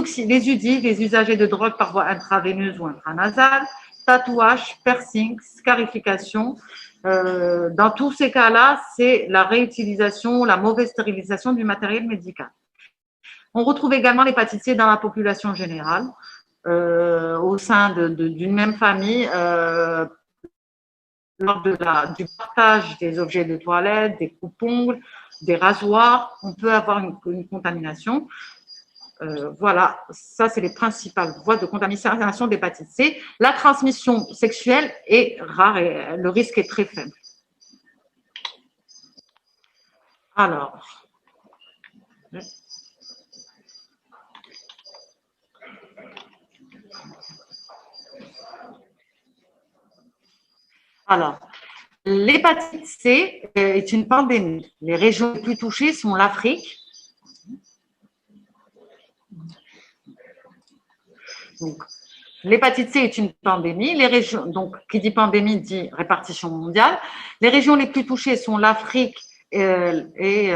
UDI, les usagers de drogue par voie intraveineuse ou intranasale, tatouage, piercing, scarification. Dans tous ces cas-là, c'est la réutilisation, la mauvaise stérilisation du matériel médical. On retrouve également l'hépatite C dans la population générale, au sein d'une même famille, lors du partage des objets de toilette, des coupe-ongles, des rasoirs, on peut avoir une contamination. Voilà, ça c'est les principales voies de contamination d'hépatite C. La transmission sexuelle est rare et le risque est très faible. Alors, l'hépatite C est une pandémie. Les régions les plus touchées sont l'Afrique. Donc, l'hépatite C est une pandémie. Les régions, donc, qui dit pandémie dit répartition mondiale. Les régions les plus touchées sont l'Afrique et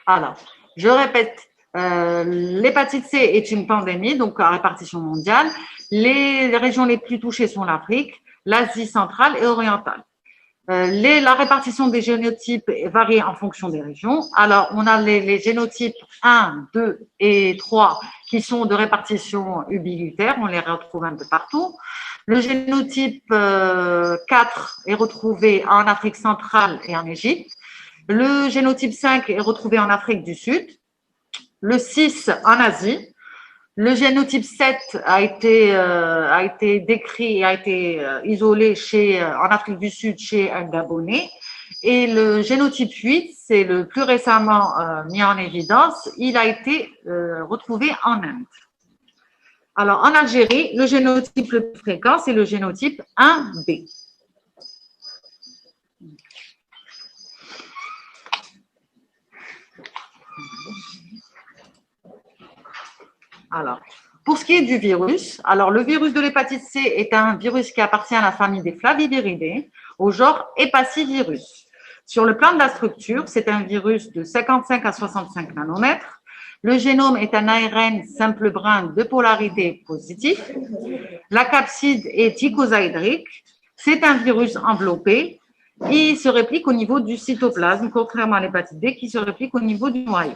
alors, je répète, l'hépatite C est une pandémie, donc à répartition mondiale. Les régions les plus touchées sont l'Afrique, l'Asie centrale et orientale. La répartition des génotypes varie en fonction des régions. Alors, on a les génotypes 1, 2 et 3 qui sont de répartition ubiquitaire, on les retrouve un peu partout. Le génotype 4 est retrouvé en Afrique centrale et en Égypte. Le génotype 5 est retrouvé en Afrique du Sud. Le 6 en Asie. Le génotype 7 a été décrit et a été isolé en Afrique du Sud chez un Gabonais. Et le génotype 8, c'est le plus récemment mis en évidence, il a été retrouvé en Inde. Alors, en Algérie, le génotype le plus fréquent, c'est le génotype 1B. Alors, pour ce qui est du virus, alors le virus de l'hépatite C est un virus qui appartient à la famille des flaviviridae, au genre Hepacivirus. Sur le plan de la structure, c'est un virus de 55 à 65 nanomètres. Le génome est un ARN simple brun de polarité positive. La capside est icosaédrique. C'est un virus enveloppé. Il se réplique au niveau du cytoplasme, contrairement à l'hépatite B qui se réplique au niveau du noyau.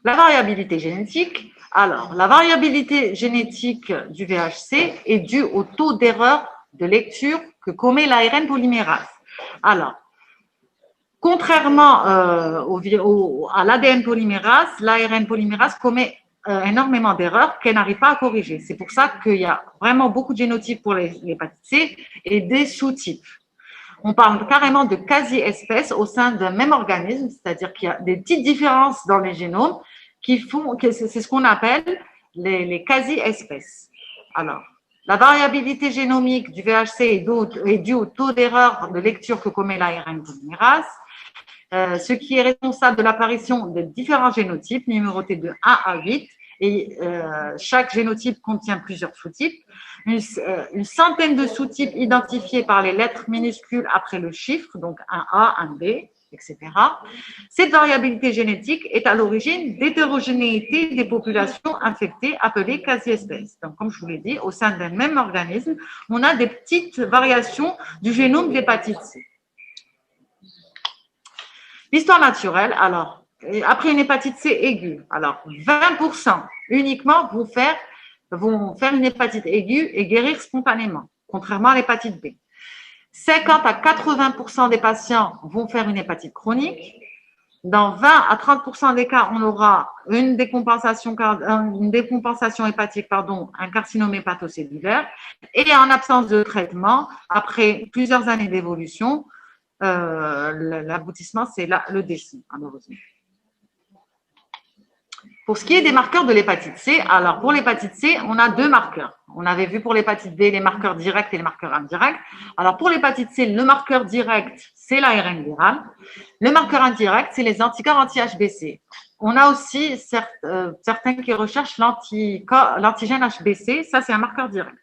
La variabilité génétique. Alors, la variabilité génétique du VHC est due au taux d'erreur de lecture que commet l'ARN polymérase. Alors, Contrairement à l'ADN polymérase, l'ARN polymérase commet énormément d'erreurs qu'elle n'arrive pas à corriger. C'est pour ça qu'il y a vraiment beaucoup de génotypes pour l'hépatite C et des sous-types. On parle carrément de quasi-espèces au sein d'un même organisme, c'est-à-dire qu'il y a des petites différences dans les génomes qui font que c'est ce qu'on appelle les quasi-espèces. Alors, la variabilité génomique du VHC est due au taux d'erreur de lecture que commet l'ARN polymérase, ce qui est responsable de l'apparition de différents génotypes numérotés de 1 à 8. Et chaque génotype contient plusieurs sous-types. Une centaine de sous-types identifiés par les lettres minuscules après le chiffre, donc un A, un B, etc. Cette variabilité génétique est à l'origine d'hétérogénéité des populations infectées appelées quasi-espèces. Donc, comme je vous l'ai dit, au sein d'un même organisme, on a des petites variations du génome de l'hépatite C. L'histoire naturelle, alors, après une hépatite C aiguë, alors 20% uniquement vont faire une hépatite aiguë et guérir spontanément, contrairement à l'hépatite B. 50 à 80% des patients vont faire une hépatite chronique. Dans 20 à 30% des cas, on aura une décompensation hépatique, un carcinome hépatocellulaire. Et en absence de traitement, après plusieurs années d'évolution, l'aboutissement, c'est le décès, malheureusement. Pour ce qui est des marqueurs de l'hépatite C, alors pour l'hépatite C, on a deux marqueurs. On avait vu pour l'hépatite B les marqueurs directs et les marqueurs indirects. Alors pour l'hépatite C, le marqueur direct, c'est l'ARN viral. Le marqueur indirect, c'est les anticorps anti-HBC. On a aussi certains qui recherchent l'antigène HBC, ça c'est un marqueur direct.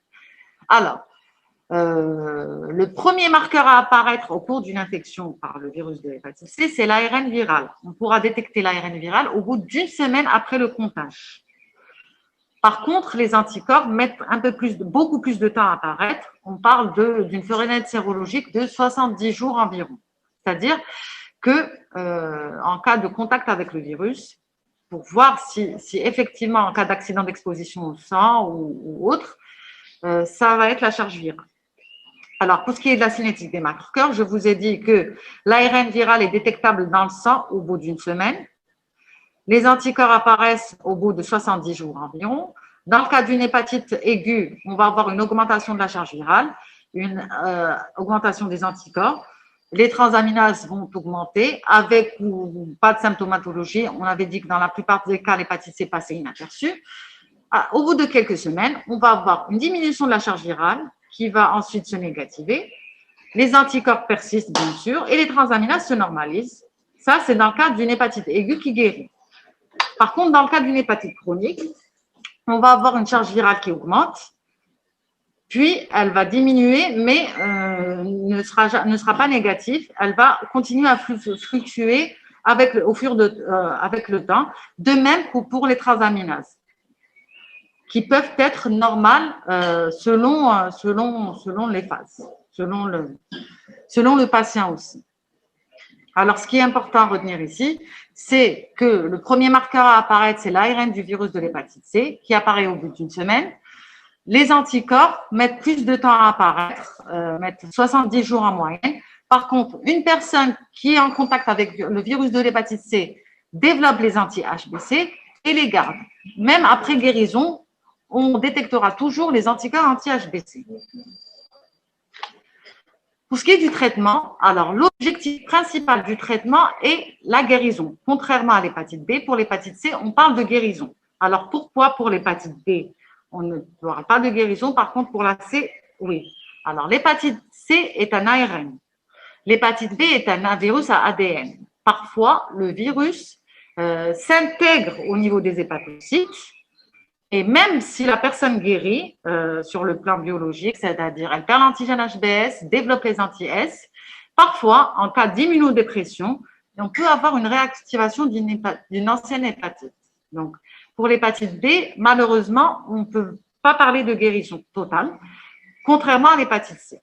Alors, le premier marqueur à apparaître au cours d'une infection par le virus de l'hépatite C, c'est l'ARN viral. On pourra détecter l'ARN viral au bout d'une semaine après le comptage. Par contre, les anticorps mettent beaucoup plus de temps à apparaître. On parle d'une fenêtre sérologique de 70 jours environ. C'est-à-dire que en cas de contact avec le virus, pour voir si effectivement, en cas d'accident d'exposition au sang ou autre, ça va être la charge virale. Alors, pour ce qui est de la cinétique des marqueurs, je vous ai dit que l'ARN viral est détectable dans le sang au bout d'une semaine. Les anticorps apparaissent au bout de 70 jours environ. Dans le cas d'une hépatite aiguë, on va avoir une augmentation de la charge virale, une augmentation des anticorps. Les transaminases vont augmenter avec ou pas de symptomatologie. On avait dit que dans la plupart des cas, l'hépatite C passait inaperçue. Au bout de quelques semaines, on va avoir une diminution de la charge virale qui va ensuite se négativer. Les anticorps persistent, bien sûr, et les transaminases se normalisent. Ça, c'est dans le cas d'une hépatite aiguë qui guérit. Par contre, dans le cas d'une hépatite chronique, on va avoir une charge virale qui augmente, puis elle va diminuer, mais ne sera pas négative. Elle va continuer à fluctuer avec le temps, de même que pour les transaminases, qui peuvent être normales selon les phases, selon le patient aussi. Alors, ce qui est important à retenir ici, c'est que le premier marqueur à apparaître, c'est l'ARN du virus de l'hépatite C, qui apparaît au bout d'une semaine. Les anticorps mettent plus de temps à apparaître, mettent 70 jours en moyenne. Par contre, une personne qui est en contact avec le virus de l'hépatite C développe les anti-HBC et les garde. Même après guérison, on détectera toujours les anticorps anti-HBC. Pour ce qui est du traitement, alors l'objectif principal du traitement est la guérison. Contrairement à l'hépatite B, pour l'hépatite C, on parle de guérison. Alors pourquoi pour l'hépatite B, on ne parle pas de guérison, par contre pour la C, oui. Alors l'hépatite C est un ARN. L'hépatite B est un virus à ADN. Parfois, le virus s'intègre au niveau des hépatocytes. Et même si la personne guérit sur le plan biologique, c'est-à-dire elle perd l'antigène HBS, développe les anti-S, parfois, en cas d'immunodépression, on peut avoir une réactivation d'une ancienne hépatite. Donc, pour l'hépatite B, malheureusement, on ne peut pas parler de guérison totale, contrairement à l'hépatite C.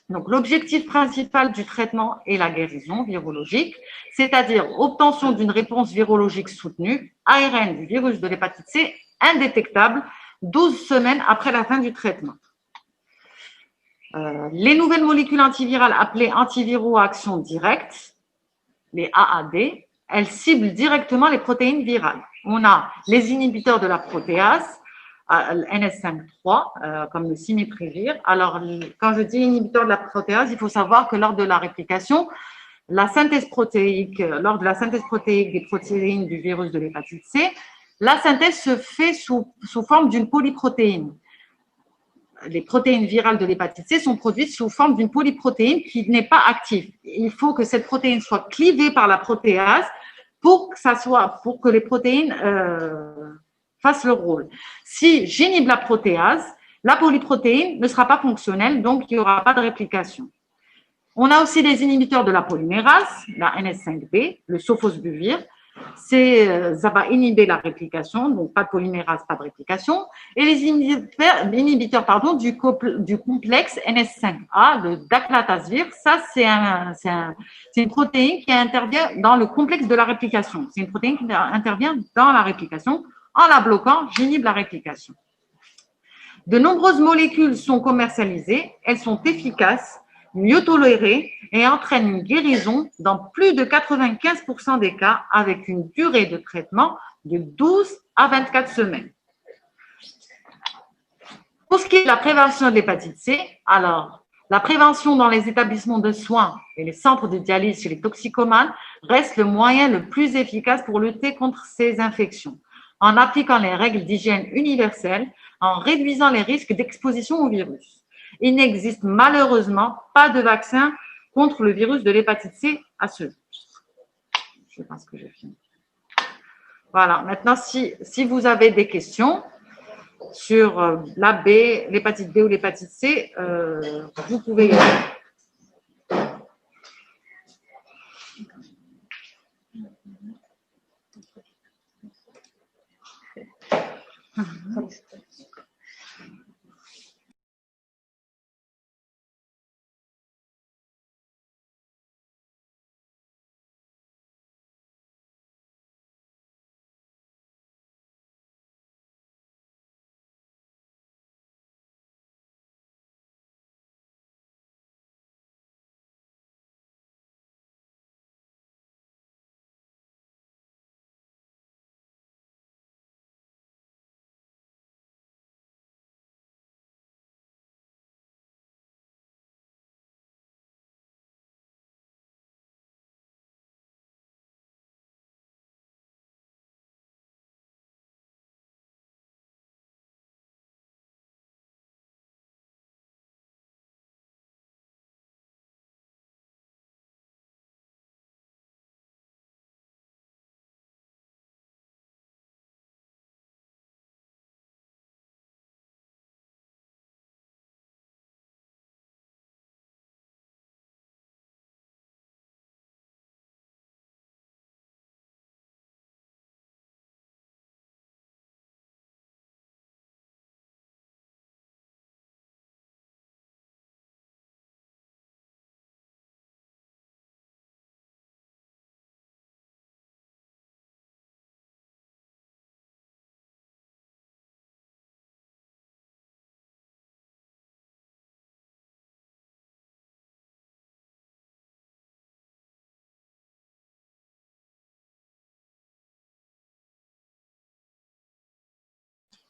Donc, l'objectif principal du traitement est la guérison virologique, c'est-à-dire obtention d'une réponse virologique soutenue, ARN du virus de l'hépatite C, indétectable 12 semaines après la fin du traitement. Les nouvelles molécules antivirales appelées antiviraux à action directe les AAD, elles ciblent directement les protéines virales. On a les inhibiteurs de la protéase, NS5-3, comme le cimiprivir. Alors, quand je dis inhibiteur de la protéase, il faut savoir que lors de la réplication, lors de la synthèse protéique des protéines du virus de l'hépatite C, la synthèse se fait sous forme d'une polyprotéine. Les protéines virales de l'hépatite C sont produites sous forme d'une polyprotéine qui n'est pas active. Il faut que cette protéine soit clivée par la protéase pour que les protéines fassent leur rôle. Si j'inhibe la protéase, la polyprotéine ne sera pas fonctionnelle, donc il n'y aura pas de réplication. On a aussi les inhibiteurs de la polymérase, la NS5B, le sofosbuvir. Ça va inhiber la réplication, donc pas de polymérase, pas de réplication. Et les inhibiteurs du complexe NS5A, le daclatasvir, ça c'est une protéine qui intervient dans le complexe de la réplication. C'est une protéine qui intervient dans la réplication. En la bloquant, j'inhibe la réplication. De nombreuses molécules sont commercialisées, elles sont efficaces, mieux tolérées et entraînent une guérison dans plus de 95% des cas avec une durée de traitement de 12 à 24 semaines. Pour ce qui est de la prévention de l'hépatite C, alors, la prévention dans les établissements de soins et les centres de dialyse chez les toxicomanes reste le moyen le plus efficace pour lutter contre ces infections, en appliquant les règles d'hygiène universelles, en réduisant les risques d'exposition au virus. Il n'existe malheureusement pas de vaccin contre le virus de l'hépatite C à ce jour. Je pense que j'ai fini. Voilà, maintenant, si vous avez des questions sur l'hépatite B ou l'hépatite C, vous pouvez y aller.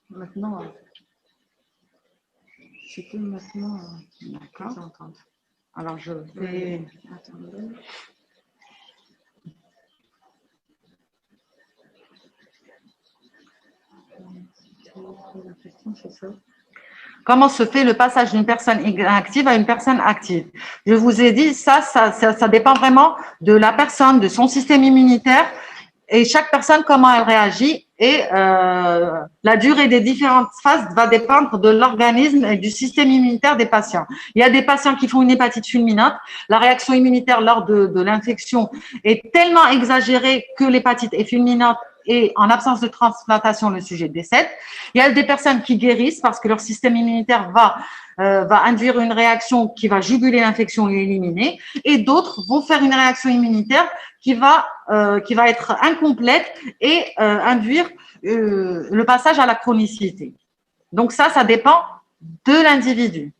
Maintenant, c'est que maintenant. D'accord. Alors, je vais. Attendez. La question, c'est ça. Comment se fait le passage d'une personne inactive à une personne active? Je vous ai dit, ça dépend vraiment de la personne, de son système immunitaire et chaque personne, comment elle réagit. Et la durée des différentes phases va dépendre de l'organisme et du système immunitaire des patients. Il y a des patients qui font une hépatite fulminante. La réaction immunitaire lors de l'infection est tellement exagérée que l'hépatite est fulminante et en absence de transplantation, le sujet décède. Il y a des personnes qui guérissent parce que leur système immunitaire va induire une réaction qui va juguler l'infection et l'éliminer. Et d'autres vont faire une réaction immunitaire qui va être incomplète et induire le passage à la chronicité. Donc ça dépend de l'individu.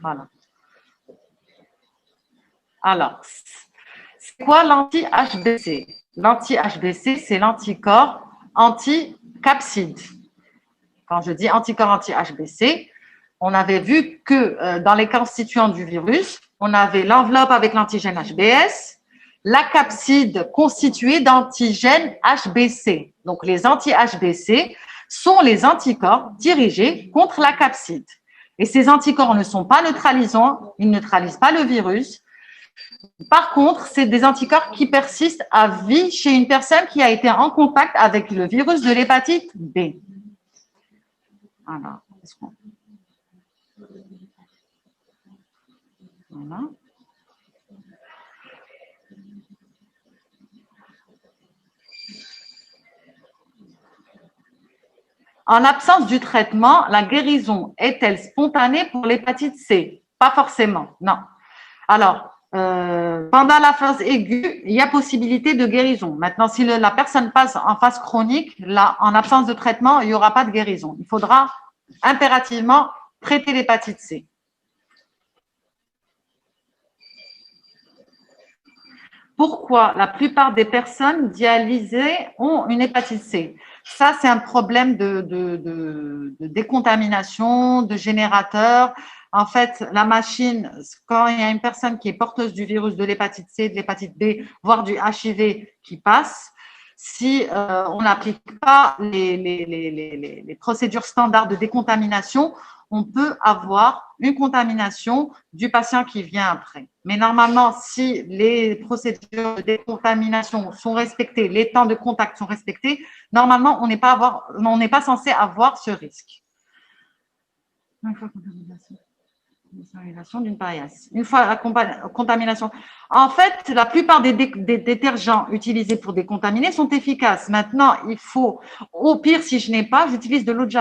Voilà. Alors, c'est quoi l'anti-HBC? L'anti-HBC, c'est l'anticorps anti-capside. Quand je dis anticorps anti-HBC, on avait vu que dans les constituants du virus, on avait l'enveloppe avec l'antigène HBS, la capside constituée d'antigènes HBC. Donc, les anti-HBC sont les anticorps dirigés contre la capside. Et ces anticorps ne sont pas neutralisants, ils ne neutralisent pas le virus. Par contre, c'est des anticorps qui persistent à vie chez une personne qui a été en contact avec le virus de l'hépatite B. Voilà. Voilà. En l'absence du traitement, la guérison est-elle spontanée pour l'hépatite C? Pas forcément, non. Alors, pendant la phase aiguë, il y a possibilité de guérison. Maintenant, si la personne passe en phase chronique, là, en absence de traitement, il n'y aura pas de guérison. Il faudra impérativement traiter l'hépatite C. Pourquoi la plupart des personnes dialysées ont une hépatite C? Ça, c'est un problème de décontamination, de générateur. En fait, la machine, quand il y a une personne qui est porteuse du virus de l'hépatite C, de l'hépatite B, voire du HIV qui passe, si on n'applique pas les procédures standards de décontamination, on peut avoir une contamination du patient qui vient après. Mais normalement, si les procédures de décontamination sont respectées, les temps de contact sont respectés, normalement, on n'est pas censé avoir ce risque. D'une paillasse. Une fois la contamination. En fait, la plupart des détergents utilisés pour décontaminer sont efficaces. Maintenant, il faut, au pire, si je n'ai pas, j'utilise de l'eau de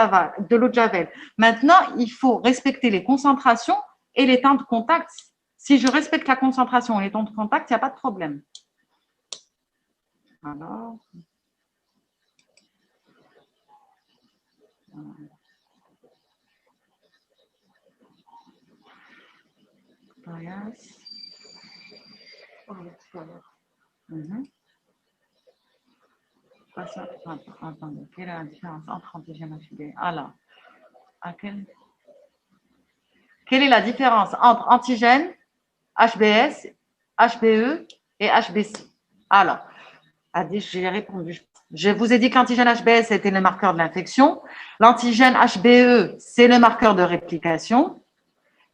Javel. Maintenant, il faut respecter les concentrations et les temps de contact. Si je respecte la concentration et les temps de contact, il n'y a pas de problème. Alors. Attendez, quelle est la différence entre antigène HB? Alors, quelle est la différence entre antigène, HBS, HBE et HBC? Alors, j'ai répondu. Je vous ai dit que l'antigène HBS était le marqueur de l'infection. L'antigène HBE, c'est le marqueur de réplication.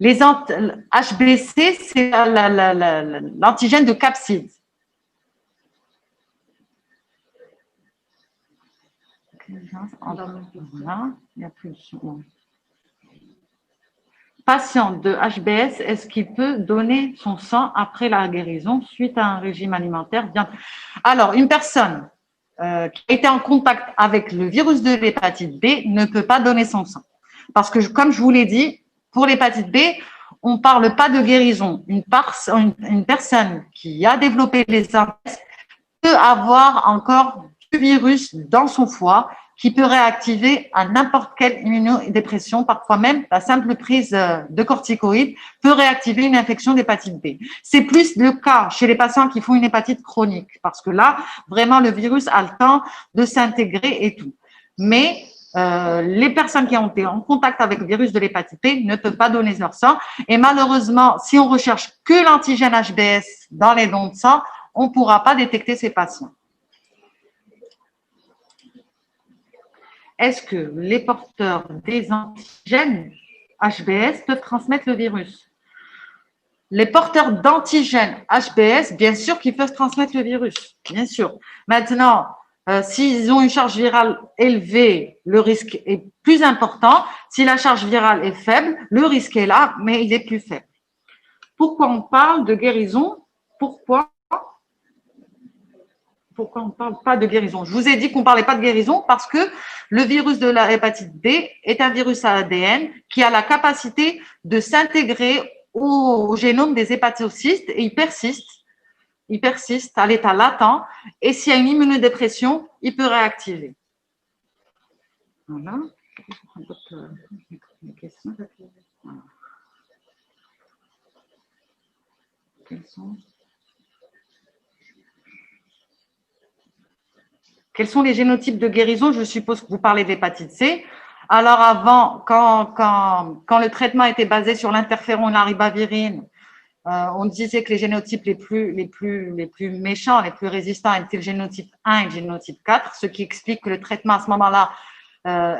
Les HBC, c'est l'antigène de capside. Voilà, il y a plus. Patient de HBS, est-ce qu'il peut donner son sang après la guérison suite à un régime alimentaire bien? Alors, une personne qui a été en contact avec le virus de l'hépatite B ne peut pas donner son sang. Parce que, comme je vous l'ai dit, pour l'hépatite B, on ne parle pas de guérison. Une personne qui a développé les herpès peut avoir encore du virus dans son foie qui peut réactiver à n'importe quelle immunodépression. Parfois même, la simple prise de corticoïdes peut réactiver une infection d'hépatite B. C'est plus le cas chez les patients qui font une hépatite chronique parce que là, vraiment, le virus a le temps de s'intégrer et tout. Mais les personnes qui ont été en contact avec le virus de l'hépatite B ne peuvent pas donner leur sang. Et malheureusement, si on recherche que l'antigène HBS dans les dons de sang, on ne pourra pas détecter ces patients. Est-ce que les porteurs des antigènes HBS peuvent transmettre le virus? Les porteurs d'antigènes HBS, bien sûr qu'ils peuvent transmettre le virus, bien sûr. Maintenant, s'ils ont une charge virale élevée, le risque est plus important. Si la charge virale est faible, le risque est là, mais il est plus faible. Pourquoi on parle de guérison? Pourquoi on ne parle pas de guérison? Je vous ai dit qu'on ne parlait pas de guérison parce que le virus de la hépatite B est un virus à ADN qui a la capacité de s'intégrer au génome des hépatocystes et il persiste à l'état latent et s'il y a une immunodépression, il peut réactiver. Voilà. questions. Voilà. Quels sont les génotypes de guérison? Je suppose que vous parlez d'hépatite C. Alors avant, quand le traitement était basé sur l'interféron et la ribavirine, on disait que les génotypes les plus méchants, les plus résistants étaient le génotype 1 et le génotype 4, ce qui explique que le traitement à ce moment-là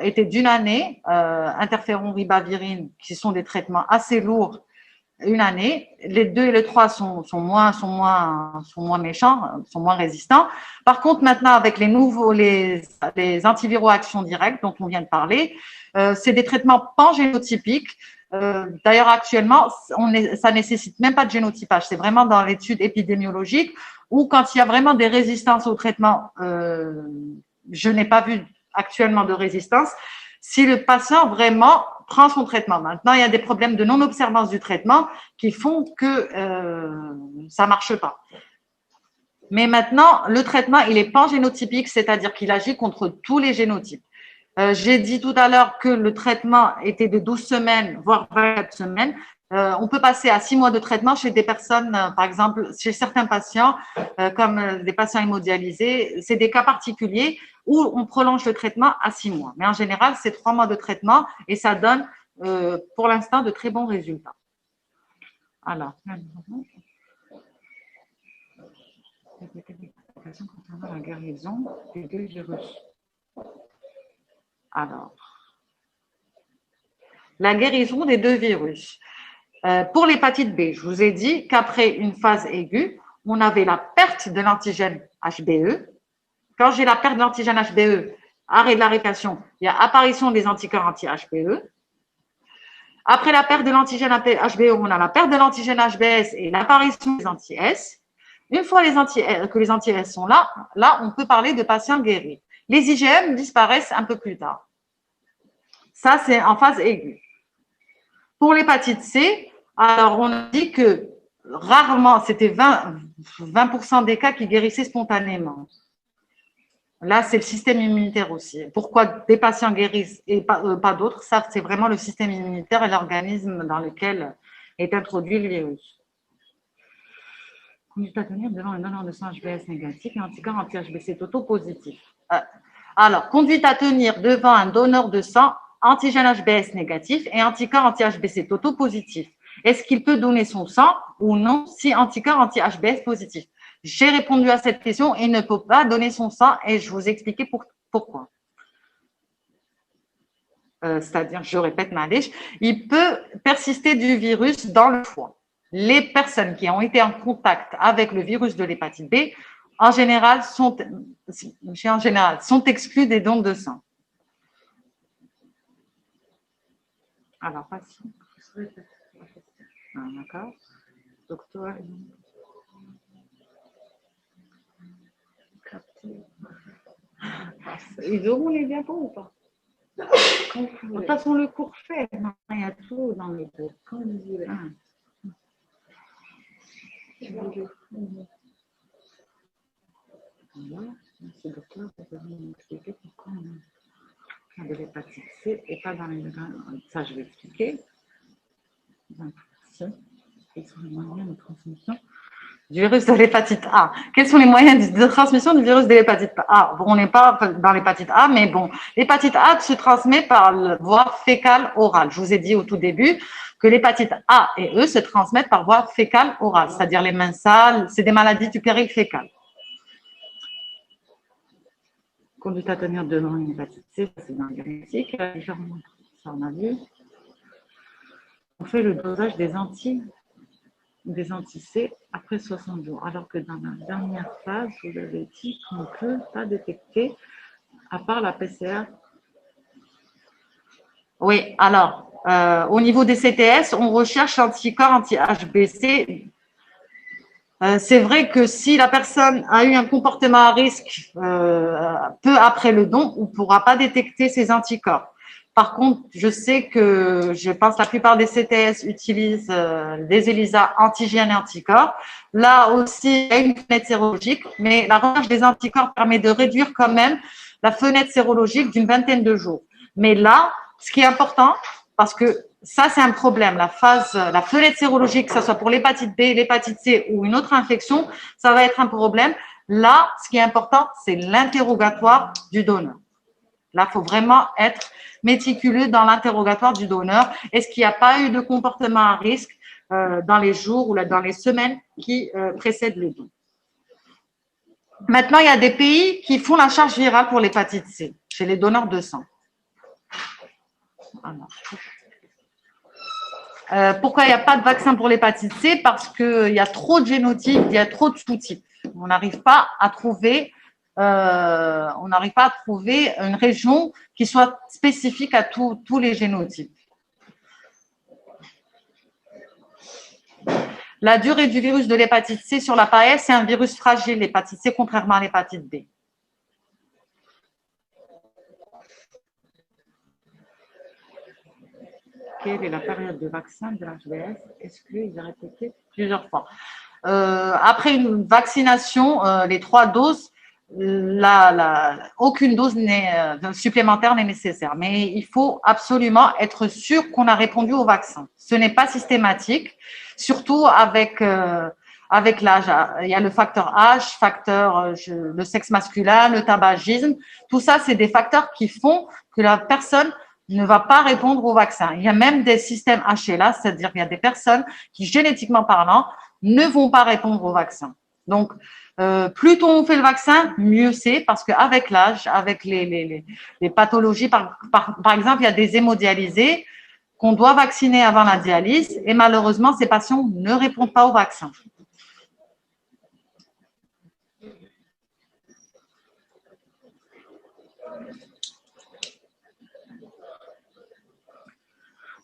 était d'une année, interféron, ribavirine, qui sont des traitements assez lourds, une année. Les 2 et le 3 sont moins méchants, sont moins résistants. Par contre, maintenant, avec les nouveaux, les antiviraux à action directe dont on vient de parler, c'est des traitements pangénotypiques. D'ailleurs, actuellement, ça nécessite même pas de génotypage. C'est vraiment dans l'étude épidémiologique où quand il y a vraiment des résistances au traitement, je n'ai pas vu actuellement de résistance. Si le patient vraiment prend son traitement. Maintenant, il y a des problèmes de non-observance du traitement qui font que ça marche pas. Mais maintenant, le traitement, il est pangénotypique, c'est-à-dire qu'il agit contre tous les génotypes. J'ai dit tout à l'heure que le traitement était de 12 semaines, voire 24 semaines. On peut passer à 6 mois de traitement chez des personnes, par exemple, chez certains patients, comme des patients hémodialysés. C'est des cas particuliers où on prolonge le traitement à 6 mois. Mais en général, c'est 3 mois de traitement et ça donne, pour l'instant, de très bons résultats. Alors, concernant la guérison des 2 virus. Alors, la guérison des 2 virus. Pour l'hépatite B, je vous ai dit qu'après une phase aiguë, on avait la perte de l'antigène HBE. Quand j'ai la perte de l'antigène HBE, arrêt de la réplication, il y a apparition des anticorps anti-HBE. Après la perte de l'antigène HBE, on a la perte de l'antigène HBS et l'apparition des anti-S. Une fois que les anti-S sont là, on peut parler de patients guéris. Les IgM disparaissent un peu plus tard. Ça, c'est en phase aiguë. Pour l'hépatite C, alors on a dit que rarement, c'était 20% des cas qui guérissaient spontanément. Là, c'est le système immunitaire aussi. Pourquoi des patients guérissent et pas d'autres? Ça, c'est vraiment le système immunitaire et l'organisme dans lequel est introduit le virus. Conduite à tenir devant un donneur de sang HBS négatif et anticorps anti-HBC totaux positifs. Alors, conduite à tenir devant un donneur de sang antigène HBS négatif et anticorps anti-HBC totaux positifs. Est-ce qu'il peut donner son sang ou non si anticorps anti-HBS positif? J'ai répondu à cette question et il ne peut pas donner son sang et je vous ai expliqué pourquoi. C'est-à-dire, je répète ma lèche, il peut persister du virus dans le foie. Les personnes qui ont été en contact avec le virus de l'hépatite B, en général, sont exclues des dons de sang. Alors, passons. D'accord. Docteur. Ils auront les diapos ou pas? De toute façon, le cours fait. Il y a tout dans le cours. Quand vous voulez. Voilà. Ce docteur va nous expliquer pourquoi on a de l'hépatite C et pas dans les grains. Ça, je vais expliquer. Quels sont les moyens de transmission du virus de l'hépatite A? Quels sont les moyens de transmission du virus de l'hépatite A? Bon, on n'est pas dans l'hépatite A, mais bon, l'hépatite A se transmet par la voie fécale orale. Je vous ai dit au tout début que l'hépatite A et E se transmettent par voie fécale orale, c'est-à-dire les mains sales, c'est des maladies du péril fécal. Conduite à tenir devant une hépatite C, c'est dans le diagnostic. Ça, on a vu. On fait le dosage des anti-C après 60 jours. Alors que dans la dernière phase, vous avez dit qu'on ne peut pas détecter, à part la PCR. Oui, alors, au niveau des CTS, on recherche l'anticorps anti-HBC. C'est vrai que si la personne a eu un comportement à risque peu après le don, on ne pourra pas détecter ces anticorps. Par contre, je sais que je pense que la plupart des CTS utilisent des ELISA antigènes et anticorps. Là aussi, il y a une fenêtre sérologique, mais la recherche des anticorps permet de réduire quand même la fenêtre sérologique d'une vingtaine de jours. Mais là, ce qui est important, parce que ça, c'est un problème. La fenêtre sérologique, que ce soit pour l'hépatite B, l'hépatite C ou une autre infection, ça va être un problème. Là, ce qui est important, c'est l'interrogatoire du donneur. Là, il faut vraiment être méticuleux dans l'interrogatoire du donneur. Est-ce qu'il n'y a pas eu de comportement à risque dans les jours ou dans les semaines qui précèdent le don? Maintenant, il y a des pays qui font la charge virale pour l'hépatite C chez les donneurs de sang. Pourquoi il n'y a pas de vaccin pour l'hépatite C? Parce qu'il y a trop de génotypes, il y a trop de sous-types. On n'arrive pas à trouver une région qui soit spécifique à tous les génotypes. La durée du virus de l'hépatite C sur la païesse, c'est un virus fragile, l'hépatite C, contrairement à l'hépatite B. Quelle est la période de vaccin de l'HBS? Est-ce qu'il est répété plusieurs fois? Après une vaccination, les 3 doses, aucune dose supplémentaire n'est nécessaire. Mais il faut absolument être sûr qu'on a répondu au vaccin. Ce n'est pas systématique, surtout avec l'âge. Il y a le facteur âge, le sexe masculin, le tabagisme. Tout ça, c'est des facteurs qui font que la personne ne va pas répondre au vaccin. Il y a même des systèmes HLA, c'est-à-dire qu'il y a des personnes qui, génétiquement parlant, ne vont pas répondre au vaccin. Donc, plus tôt on fait le vaccin, mieux c'est, parce qu'avec l'âge, avec les pathologies, par exemple, il y a des hémodialysés qu'on doit vacciner avant la dialyse et malheureusement, ces patients ne répondent pas au vaccin.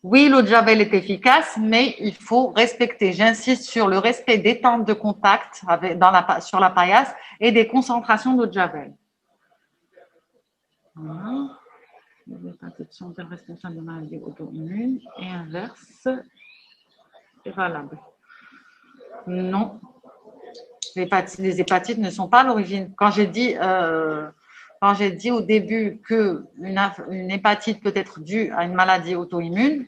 Oui, l'eau de Javel est efficace, mais il faut respecter, j'insiste sur le respect des temps de contact sur la paillasse et des concentrations d'eau de Javel. Voilà. Les hépatites sont-elles responsables de maladies auto-immunes et inverse est valable? Non. Les hépatites ne sont pas à l'origine. Quand j'ai dit au début qu'une hépatite peut être due à une maladie auto-immune,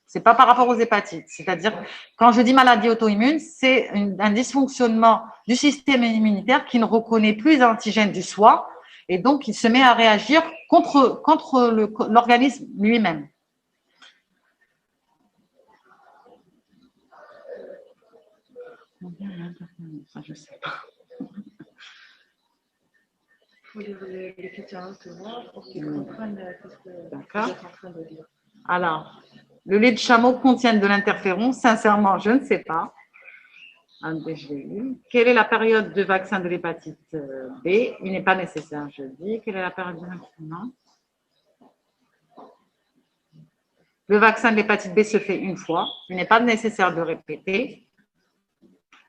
c'est pas par rapport aux hépatites. C'est-à-dire, quand je dis maladie auto-immune, c'est un dysfonctionnement du système immunitaire qui ne reconnaît plus les antigènes du soi et donc il se met à réagir contre l'organisme lui-même. Ça, je sais pas. Il faut lire les questions à haute voix pour qu'ils comprennent ce que vous êtes en train de dire. Alors, le lait de chameau contient de l'interféron? Sincèrement, je ne sais pas. Quelle est la période de vaccin de l'hépatite B? Il n'est pas nécessaire, je dis. Quelle est la période de vaccin? Le vaccin de l'hépatite B se fait une fois. Il n'est pas nécessaire de répéter.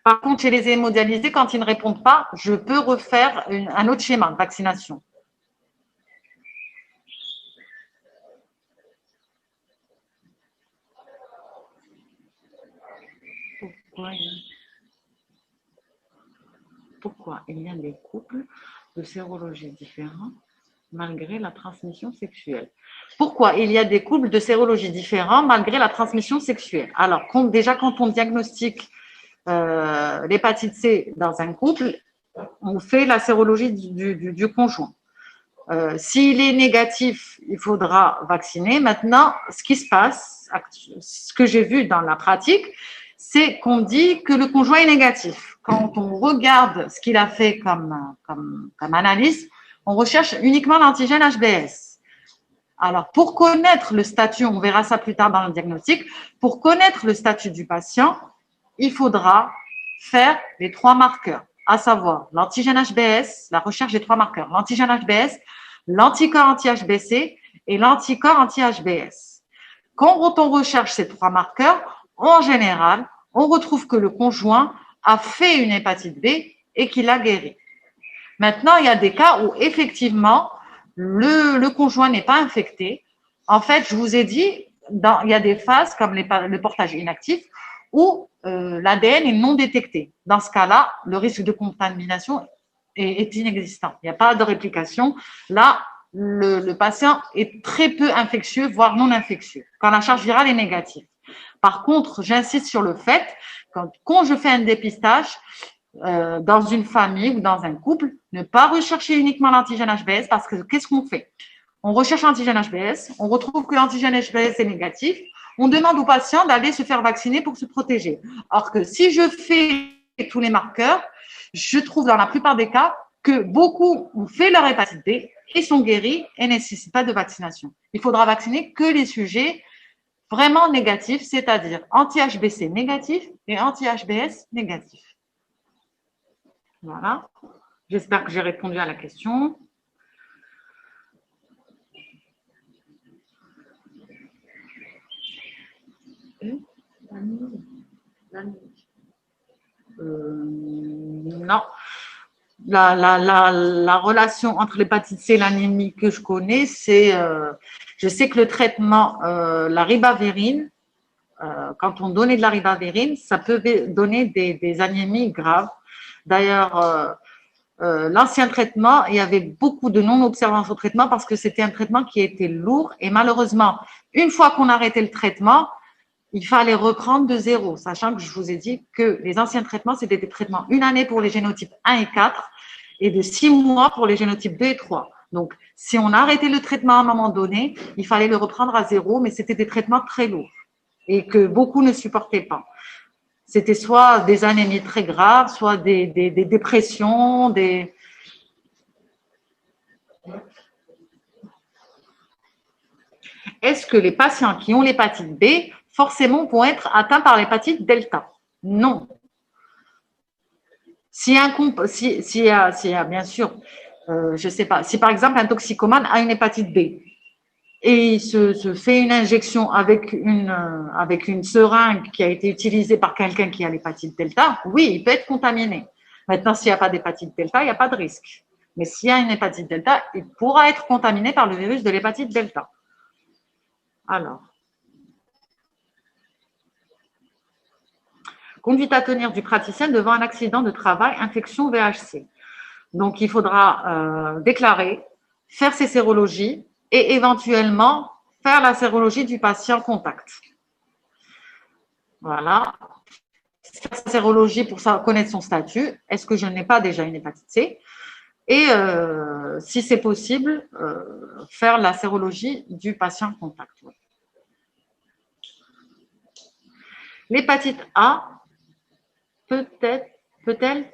Par contre, chez les hémodialysés, quand ils ne répondent pas, je peux refaire un autre schéma de vaccination. Pourquoi il y a des couples de sérologie différents malgré la transmission sexuelle? Pourquoi il y a des couples de sérologie différents malgré la transmission sexuelle? Alors, déjà, quand on diagnostique l'hépatite C dans un couple, on fait la sérologie du conjoint. S'il est négatif, il faudra vacciner. Maintenant, ce qui se passe, ce que j'ai vu dans la pratique, c'est qu'on dit que le conjoint est négatif. Quand on regarde ce qu'il a fait comme analyse, on recherche uniquement l'antigène HBS. Alors, pour connaître le statut, on verra ça plus tard dans le diagnostic, pour connaître le statut du patient, il faudra faire les 3 marqueurs, à savoir l'antigène HBS, la recherche des 3 marqueurs, l'antigène HBS, l'anticorps anti-HBC et l'anticorps anti-HBS. Quand on recherche ces 3 marqueurs, en général, on retrouve que le conjoint a fait une hépatite B et qu'il a guéri. Maintenant, il y a des cas où effectivement, le conjoint n'est pas infecté. En fait, je vous ai dit, il y a des phases comme le portage inactif où l'ADN est non détecté. Dans ce cas-là, le risque de contamination est inexistant. Il n'y a pas de réplication. Là, le patient est très peu infectieux, voire non infectieux, quand la charge virale est négative. Par contre, j'insiste sur le fait, quand je fais un dépistage dans une famille ou dans un couple, ne pas rechercher uniquement l'antigène HBS parce que qu'est-ce qu'on fait? On recherche l'antigène HBS, on retrouve que l'antigène HBS est négatif, on demande aux patients d'aller se faire vacciner pour se protéger. Or que si je fais tous les marqueurs, je trouve dans la plupart des cas que beaucoup ont fait leur hépatite B et sont guéris et ne nécessitent pas de vaccination. Il faudra vacciner que les sujets vraiment négatifs, c'est-à-dire anti-HBC négatif et anti-HBS négatif. Voilà. J'espère que j'ai répondu à la question. Non. La relation entre l'hépatite C et l'anémie que je connais, c'est, je sais que le traitement, la ribavérine, quand on donnait de la ribavérine, ça peut donner des anémies graves. D'ailleurs, l'ancien traitement, il y avait beaucoup de non-observance au traitement parce que c'était un traitement qui était lourd et malheureusement, une fois qu'on arrêtait le traitement, il fallait reprendre de zéro, sachant que je vous ai dit que les anciens traitements, c'était des traitements 1 année pour les génotypes 1 et 4 et de 6 mois pour les génotypes 2 et 3. Donc, si on arrêtait le traitement à un moment donné, il fallait le reprendre à zéro, mais c'était des traitements très lourds et que beaucoup ne supportaient pas. C'était soit des anémies très graves, soit des dépressions, des… Est-ce que les patients qui ont l'hépatite B, forcément, vont être atteints par l'hépatite delta? Non. S'il y a, bien sûr, je ne sais pas, si par exemple un toxicomane a une hépatite B et il se fait une injection avec une seringue qui a été utilisée par quelqu'un qui a l'hépatite delta, oui, il peut être contaminé. Maintenant, s'il n'y a pas d'hépatite delta, il n'y a pas de risque. Mais s'il y a une hépatite delta, il pourra être contaminé par le virus de l'hépatite delta. Alors, conduite à tenir du praticien devant un accident de travail, infection VHC. Donc, il faudra déclarer, faire ses sérologies et éventuellement faire la sérologie du patient contact. Voilà. Faire sa sérologie pour connaître son statut. Est-ce que je n'ai pas déjà une hépatite C? Et si c'est possible, faire la sérologie du patient contact. L'hépatite A peut-elle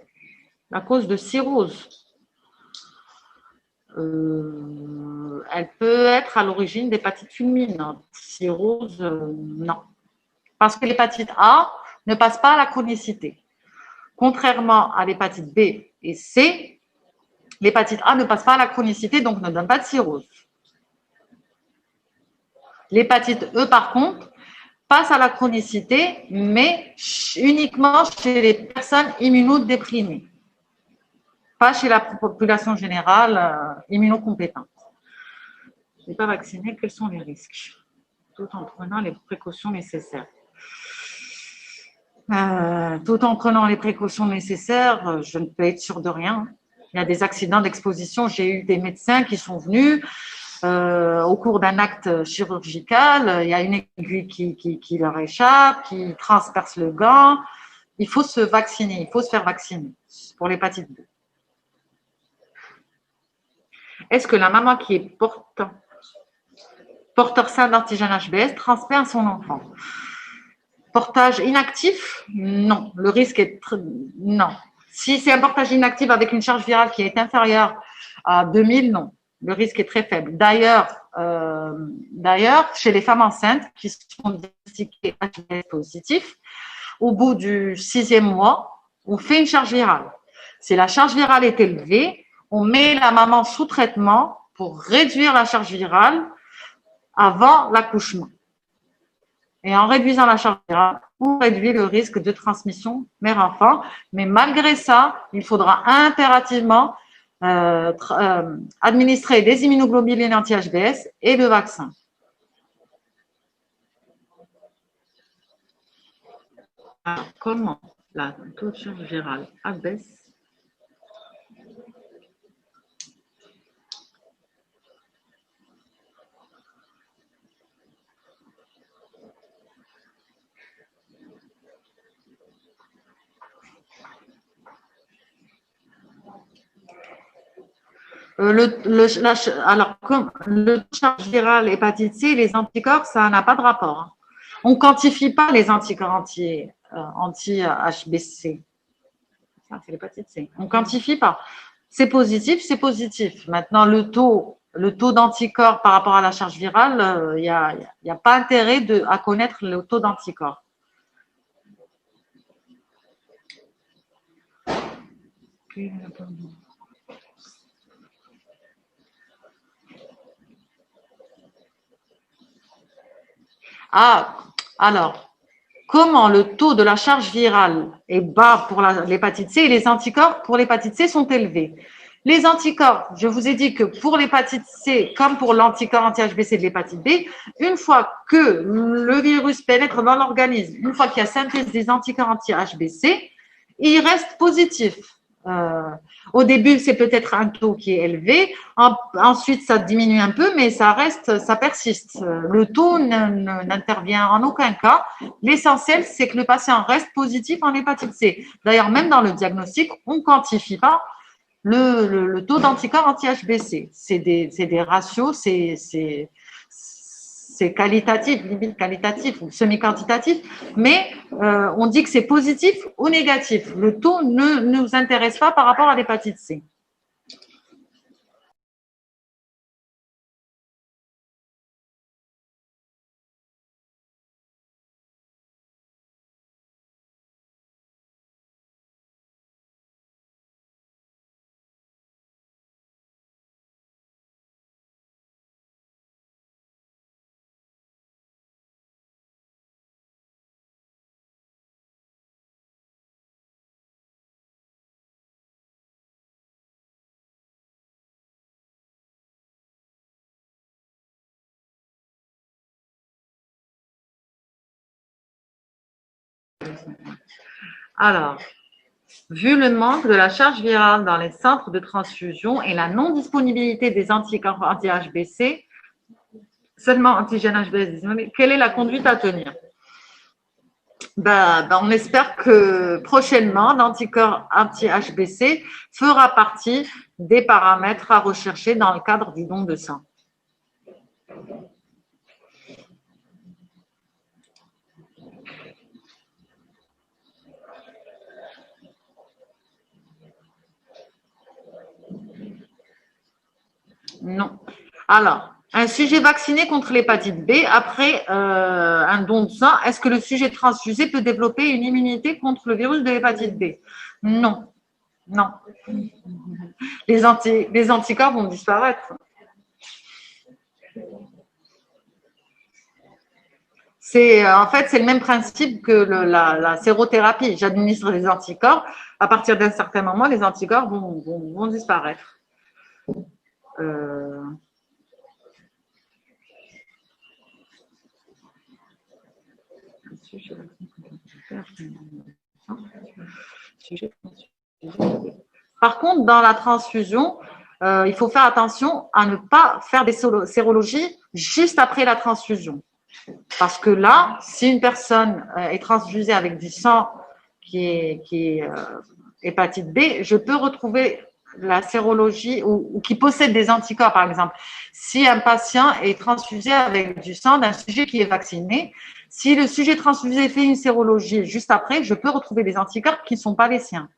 la cause de cirrhose? Elle peut être à l'origine d'hépatite fulminante. Cirrhose, non. Parce que l'hépatite A ne passe pas à la chronicité. Contrairement à l'hépatite B et C, l'hépatite A ne passe pas à la chronicité, donc ne donne pas de cirrhose. L'hépatite E, par contre, passe à la chronicité, mais uniquement chez les personnes immunodéprimées. Pas chez la population générale immunocompétente. Je ne suis pas vaccinée, quels sont les risques? Tout en prenant les précautions nécessaires. Tout en prenant les précautions nécessaires, je ne peux être sûre de rien. Il y a des accidents d'exposition. J'ai eu des médecins qui sont venus au cours d'un acte chirurgical. Il y a une aiguille qui leur échappe, qui transperce le gant. Il faut se vacciner, il faut se faire vacciner pour l'hépatite B. Est-ce que la maman qui est porteur sain d'antigène HBS transmet à son enfant? Portage inactif? Non. Le risque est non. Si c'est un portage inactif avec une charge virale qui est inférieure à 2000, non. Le risque est très faible. D'ailleurs, chez les femmes enceintes qui sont diagnostiquées HBS positif, au bout du 6e mois, on fait une charge virale. Si la charge virale est élevée, on met la maman sous traitement pour réduire la charge virale avant l'accouchement. Et en réduisant la charge virale, on réduit le risque de transmission mère-enfant. Mais malgré ça, il faudra impérativement administrer des immunoglobulines anti-HBS et le vaccin. Alors, comment la taux de charge virale abaisse? Alors, comme le charge virale, hépatite C, les anticorps, ça n'a pas de rapport, hein. On ne quantifie pas les anticorps anti-HBC. Ça, c'est l'hépatite C. On ne quantifie pas. C'est positif, c'est positif. Maintenant, le taux d'anticorps par rapport à la charge virale, il n'y a pas intérêt à connaître le taux d'anticorps. Ah, alors, comment le taux de la charge virale est bas pour l'hépatite C et les anticorps pour l'hépatite C sont élevés? Les anticorps, je vous ai dit que pour l'hépatite C, comme pour l'anticorps anti-HBC de l'hépatite B, une fois que le virus pénètre dans l'organisme, une fois qu'il y a synthèse des anticorps anti-HBC, il reste positif. Au début, c'est peut-être un taux qui est élevé. Ensuite, ça diminue un peu, mais ça persiste. Le taux n'intervient en aucun cas. L'essentiel, c'est que le patient reste positif en hépatite C. D'ailleurs, même dans le diagnostic, on ne quantifie pas le taux d'anticorps anti-HBC. C'est des ratios, c'est qualitatif, limite qualitatif ou semi-quantitatif, mais on dit que c'est positif ou négatif. Le taux ne nous intéresse pas par rapport à l'hépatite C. Alors, vu le manque de la charge virale dans les centres de transfusion et la non-disponibilité des anticorps anti-HBC, seulement antigène HBS, quelle est la conduite à tenir? On espère que prochainement, l'anticorps anti-HBC fera partie des paramètres à rechercher dans le cadre du don de sang. Non. Alors, un sujet vacciné contre l'hépatite B après un don de sang, est-ce que le sujet transfusé peut développer une immunité contre le virus de l'hépatite B? Non. Non. Les anticorps vont disparaître. En fait, c'est le même principe que la sérothérapie. J'administre des anticorps. À partir d'un certain moment, les anticorps vont disparaître. Par contre, dans la transfusion, il faut faire attention à ne pas faire des sérologies juste après la transfusion. Parce que là, si une personne est transfusée avec du sang qui est hépatite B, je peux retrouver la sérologie ou qui possède des anticorps, par exemple. Si un patient est transfusé avec du sang d'un sujet qui est vacciné, si le sujet transfusé fait une sérologie juste après, je peux retrouver des anticorps qui ne sont pas les siens.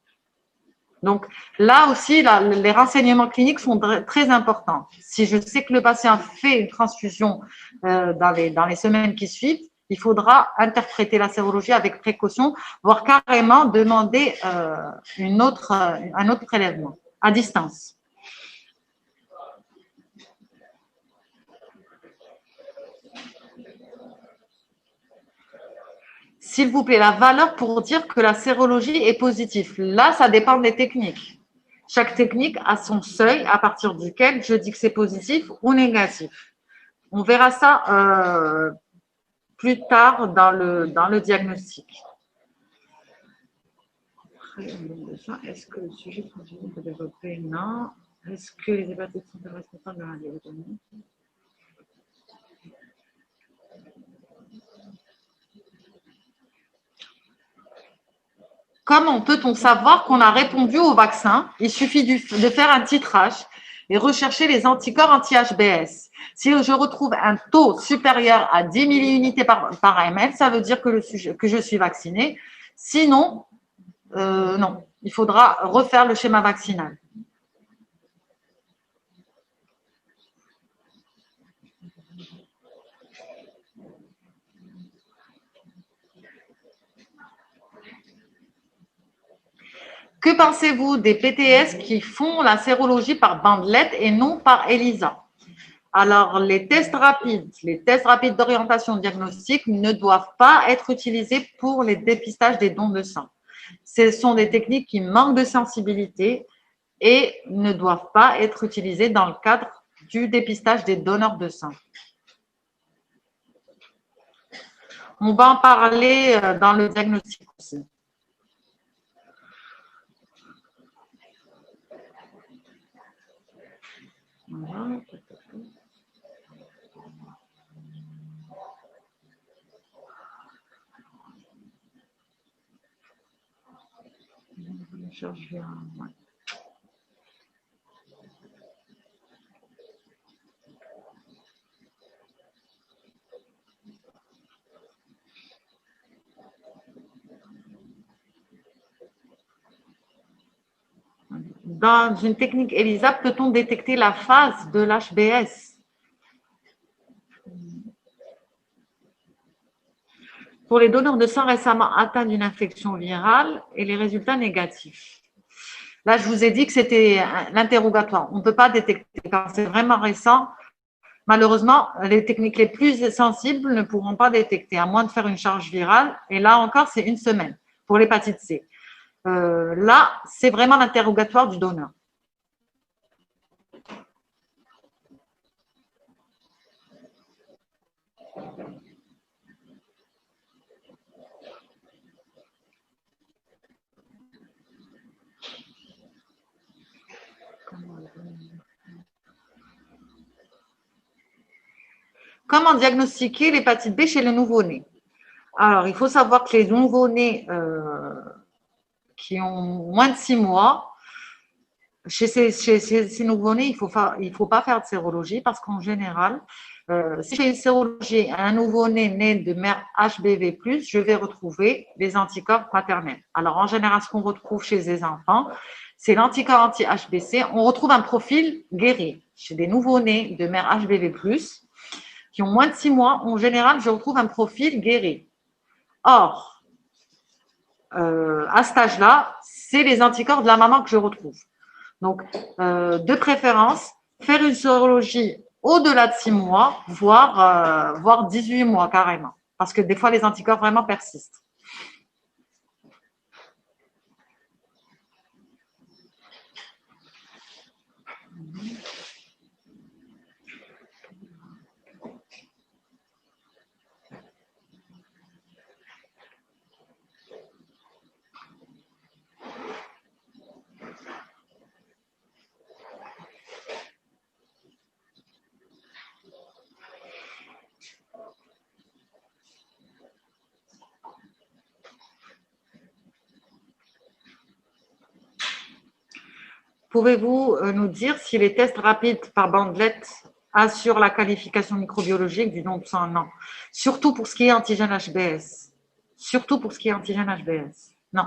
Donc là aussi, les renseignements cliniques sont très importants. Si je sais que le patient fait une transfusion dans les semaines qui suivent, il faudra interpréter la sérologie avec précaution, voire carrément demander un autre prélèvement à distance. S'il vous plaît, la valeur pour dire que la sérologie est positive. Là, ça dépend des techniques. Chaque technique a son seuil à partir duquel je dis que c'est positif ou négatif. On verra ça plus tard dans le diagnostic. Est-ce que le sujet transfusé peut développer? Non. Est-ce que les hépatites sont responsables de la radiotomie? Comment peut-on savoir qu'on a répondu au vaccin? Il suffit de faire un titrage. et rechercher les anticorps anti-HBS. Si je retrouve un taux supérieur à 10 milliunités par ml, ça veut dire que je suis vaccinée. Sinon, non, il faudra refaire le schéma vaccinal. Que pensez-vous des PTS qui font la sérologie par bandelette et non par ELISA? Alors, les tests rapides d'orientation diagnostique ne doivent pas être utilisés pour les dépistages des dons de sang. Ce sont des techniques qui manquent de sensibilité et ne doivent pas être utilisées dans le cadre du dépistage des donneurs de sang. On va en parler dans le diagnostic aussi. Voilà. Dans une technique ELISA, peut-on détecter la phase de l'HBS? Pour les donneurs de sang récemment atteints d'une infection virale et les résultats négatifs. Là, je vous ai dit que c'était l'interrogatoire. On ne peut pas détecter quand c'est vraiment récent. Malheureusement, les techniques les plus sensibles ne pourront pas détecter, à moins de faire une charge virale. Et là encore, c'est 1 semaine pour l'hépatite C. Là, c'est vraiment l'interrogatoire du donneur. Comment diagnostiquer l'hépatite B chez le nouveau-né? Alors, il faut savoir que les nouveau-nés qui ont moins de 6 mois, chez ces nouveau-nés, il faut pas faire de sérologie parce qu'en général, si je fais une sérologie à un nouveau-né né de mère HBV+, je vais retrouver les anticorps maternels. Alors, en général, ce qu'on retrouve chez les enfants, c'est l'anticorps anti-HBC. On retrouve un profil guéri. Chez des nouveau-nés de mère HBV+, qui ont moins de 6 mois, en général, je retrouve un profil guéri. Or, à cet âge-là, c'est les anticorps de la maman que je retrouve. Donc, de préférence, faire une sérologie au-delà de 6 mois, voire 18 mois carrément. Parce que des fois, les anticorps vraiment persistent. Pouvez-vous nous dire si les tests rapides par bandelette assurent la qualification microbiologique du don de sang? Non. Surtout pour ce qui est antigène HBS. Surtout pour ce qui est antigène HBS. Non.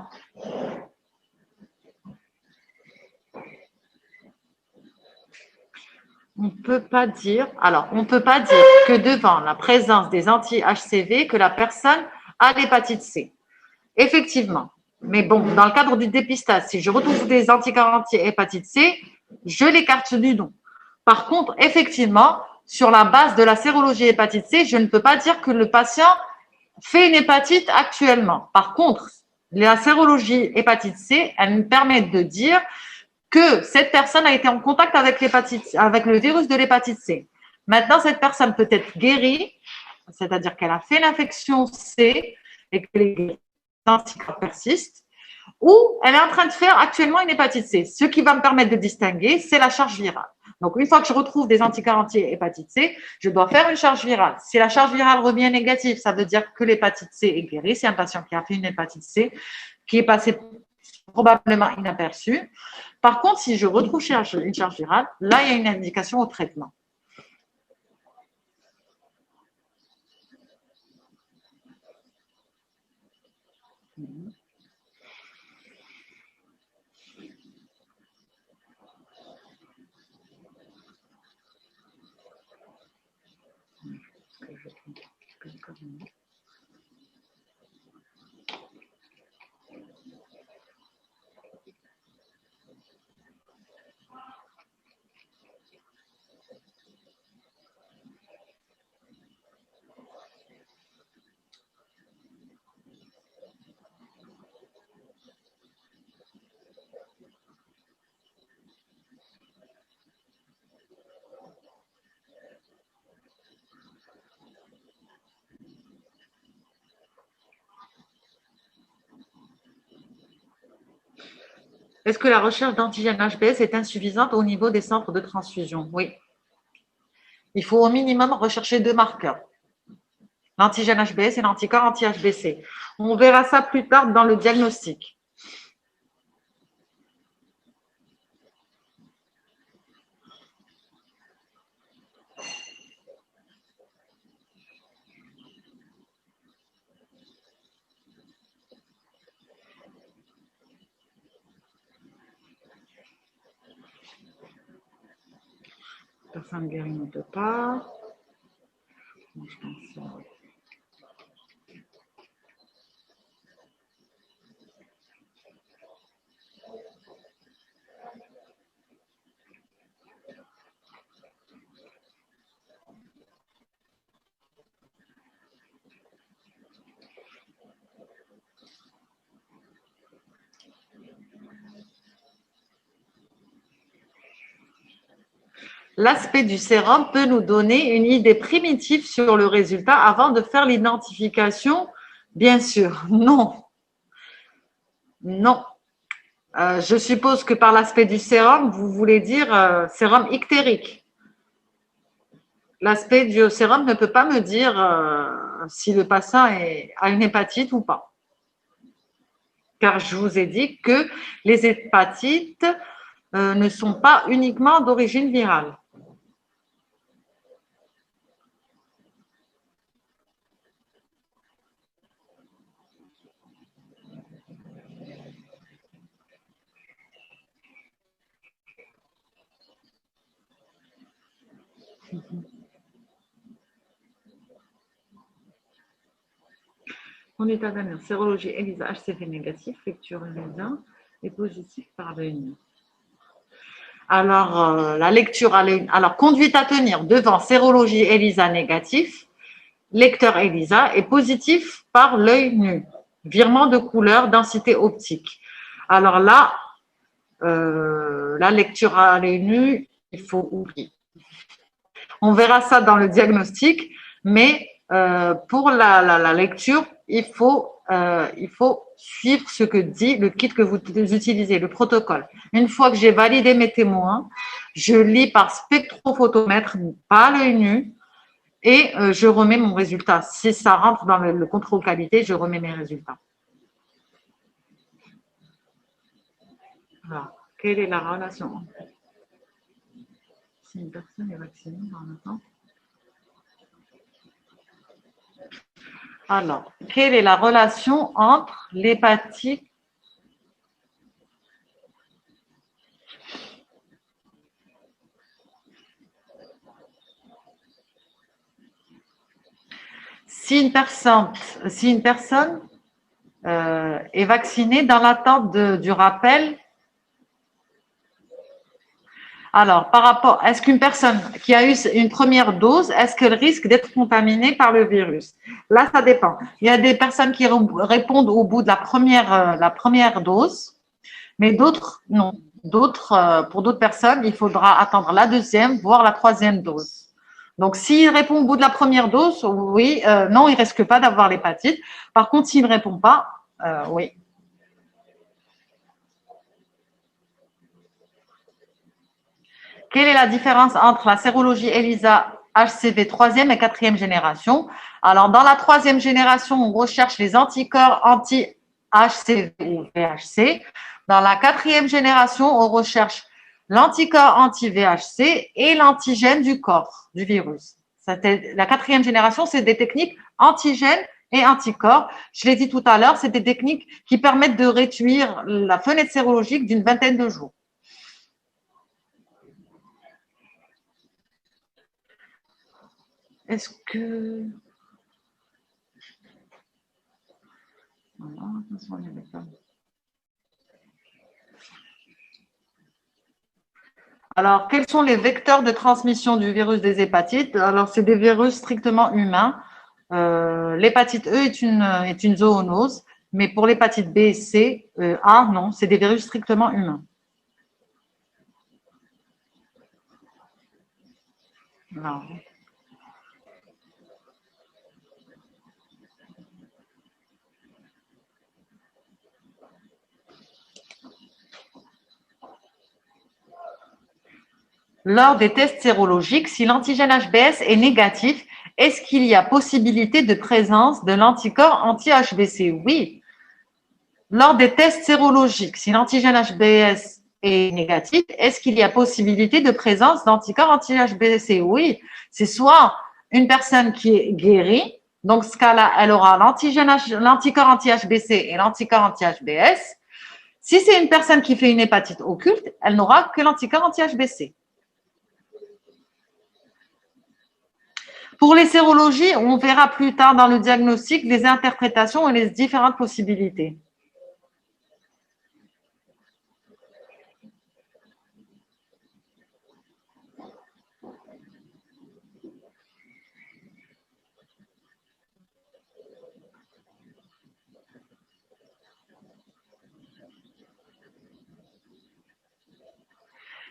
On peut pas dire que devant la présence des anti-HCV, que la personne a l'hépatite C. Effectivement. Mais bon, dans le cadre du dépistage, si je retrouve des anticorps anti-hépatite C, je l'écarte du don. Par contre, effectivement, sur la base de la sérologie hépatite C, je ne peux pas dire que le patient fait une hépatite actuellement. Par contre, la sérologie hépatite C, elle me permet de dire que cette personne a été en contact avec le virus de l'hépatite C. Maintenant, cette personne peut être guérie, c'est-à-dire qu'elle a fait l'infection C et que les anticorps persistent, ou elle est en train de faire actuellement une hépatite C. Ce qui va me permettre de distinguer, c'est la charge virale. Donc, une fois que je retrouve des anticorps anti-hépatite C, je dois faire une charge virale. Si la charge virale revient négative, ça veut dire que l'hépatite C est guérie. C'est un patient qui a fait une hépatite C, qui est passé probablement inaperçue. Par contre, si je retrouve une charge virale, là, il y a une indication au traitement. Est-ce que la recherche d'antigènes HBS est insuffisante au niveau des centres de transfusion? Oui. Il faut au minimum rechercher 2 marqueurs. L'antigène HBS et l'anticorps anti-HBC. On verra ça plus tard dans le diagnostic. Personne guérie ne peut pas. L'aspect du sérum peut nous donner une idée primitive sur le résultat avant de faire l'identification, bien sûr. Non. Non. Je suppose que par l'aspect du sérum, vous voulez dire sérum ictérique. L'aspect du sérum ne peut pas me dire si le patient a une hépatite ou pas. Car je vous ai dit que les hépatites ne sont pas uniquement d'origine virale. On est à la sérologie ELISA HCV négatif, lecture ELISA est positive par l'œil nu. Alors, la lecture à l'œil, alors conduite à tenir devant sérologie ELISA négatif, lecteur ELISA est positif par l'œil nu. Virement de couleur, densité optique. Alors là, la lecture à l'œil nu, il faut oublier. On verra ça dans le diagnostic, mais pour la lecture, il faut suivre ce que dit le kit que vous utilisez, le protocole. Une fois que j'ai validé mes témoins, je lis par spectrophotomètre, pas l'œil nu, et je remets mon résultat. Si ça rentre dans le contrôle qualité, je remets mes résultats. Alors, quelle est la relation si une personne est vaccinée en même temps? Alors, quelle est la relation entre l'hépatite si une personne est vaccinée dans l'attente du rappel? Alors, par rapport, est-ce qu'une personne qui a eu une première dose, est-ce qu'elle risque d'être contaminée par le virus? Là, ça dépend. Il y a des personnes qui répondent au bout de la première dose, mais d'autres, non. Pour d'autres personnes, il faudra attendre la deuxième, voire la troisième dose. Donc, s'il répond au bout de la première dose, oui, non, il ne risque pas d'avoir l'hépatite. Par contre, s'il ne répond pas, oui. Quelle est la différence entre la sérologie ELISA HCV 3e et 4e génération? Alors, dans la 3e génération, on recherche les anticorps anti-HCV ou VHC. Dans la 4e génération, on recherche l'anticorps anti-VHC et l'antigène du corps du virus. La 4e génération, c'est des techniques antigènes et anticorps. Je l'ai dit tout à l'heure, c'est des techniques qui permettent de réduire la fenêtre sérologique d'une vingtaine de jours. Est-ce que... Voilà, alors, quels sont les vecteurs de transmission du virus des hépatites? Alors, c'est des virus strictement humains. L'hépatite E est une zoonose, mais pour l'hépatite B et C, A, non, c'est des virus strictement humains. Non. Lors des tests sérologiques, si l'antigène HBS est négatif, est-ce qu'il y a possibilité de présence de l'anticorps anti-HBC? Oui. Lors des tests sérologiques, si l'antigène HBS est négatif, est-ce qu'il y a possibilité de présence d'anticorps anti-HBC? Oui. C'est soit une personne qui est guérie, donc ce cas-là, elle aura l'anticorps anti-HBC et l'anticorps anti-HBS. Si c'est une personne qui fait une hépatite occulte, elle n'aura que l'anticorps anti-HBC. Pour les sérologies, on verra plus tard dans le diagnostic les interprétations et les différentes possibilités.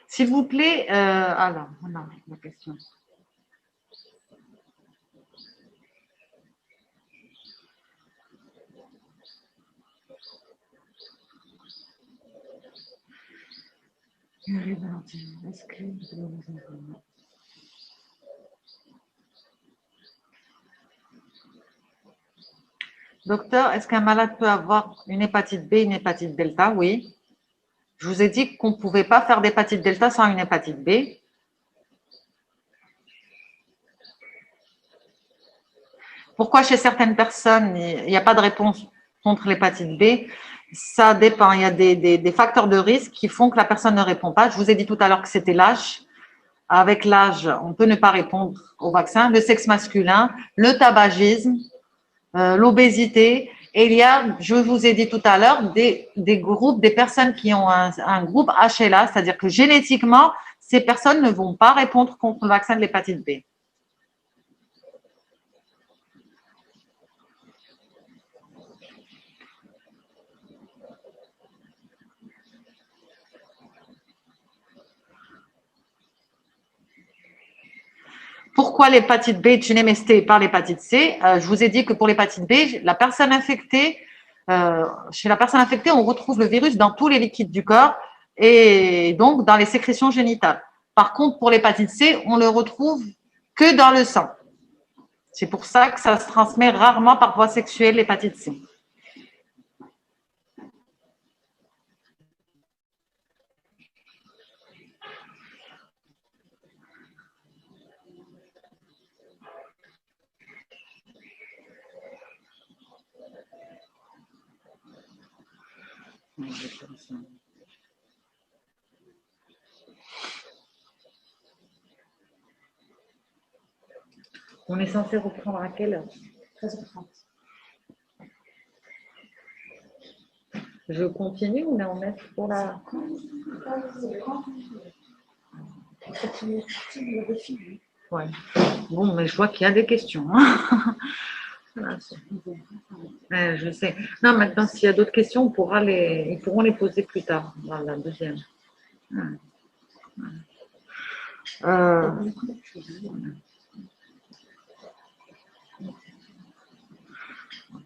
S'il vous plaît, alors, on a la question. Docteur, est-ce qu'un malade peut avoir une hépatite B, une hépatite delta? Oui. Je vous ai dit qu'on ne pouvait pas faire d'hépatite delta sans une hépatite B. Pourquoi chez certaines personnes, il n'y a pas de réponse contre l'hépatite B? Ça dépend. Il y a des facteurs de risque qui font que la personne ne répond pas. Je vous ai dit tout à l'heure que c'était l'âge. Avec l'âge, on peut ne pas répondre au vaccin. Le sexe masculin, le tabagisme, l'obésité. Et il y a, je vous ai dit tout à l'heure, des groupes, des personnes qui ont un groupe HLA, c'est-à-dire que génétiquement, ces personnes ne vont pas répondre contre le vaccin de l'hépatite B. Pourquoi l'hépatite B est une MST par l'hépatite C? Je vous ai dit que pour l'hépatite B, la personne infectée, chez la personne infectée, on retrouve le virus dans tous les liquides du corps et donc dans les sécrétions génitales. Par contre, pour l'hépatite C, on le retrouve que dans le sang. C'est pour ça que ça se transmet rarement par voie sexuelle, l'hépatite C. On est censé reprendre à quelle heure? 13h30. Je continue ou on met pour la... Ouais. Bon, mais je vois qu'il y a des questions. Je sais. Non, maintenant, s'il y a d'autres questions, ils pourront les poser plus tard, dans la deuxième.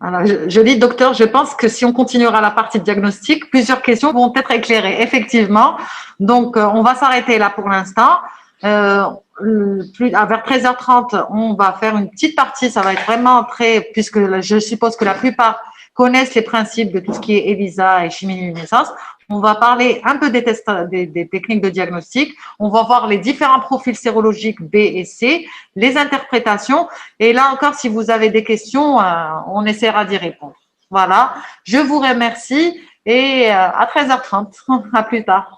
Alors, je dis, docteur, je pense que si on continuera la partie de diagnostic, plusieurs questions vont être éclairées, effectivement. Donc, on va s'arrêter là pour l'instant. Vers 13h30, on va faire une petite partie. Ça va être vraiment puisque je suppose que la plupart connaissent les principes de tout ce qui est ELISA et chimie luminescence. On va parler un peu des tests, des techniques de diagnostic. On va voir les différents profils sérologiques B et C, les interprétations. Et là encore, si vous avez des questions, on essaiera d'y répondre. Voilà. Je vous remercie et à 13h30. À plus tard.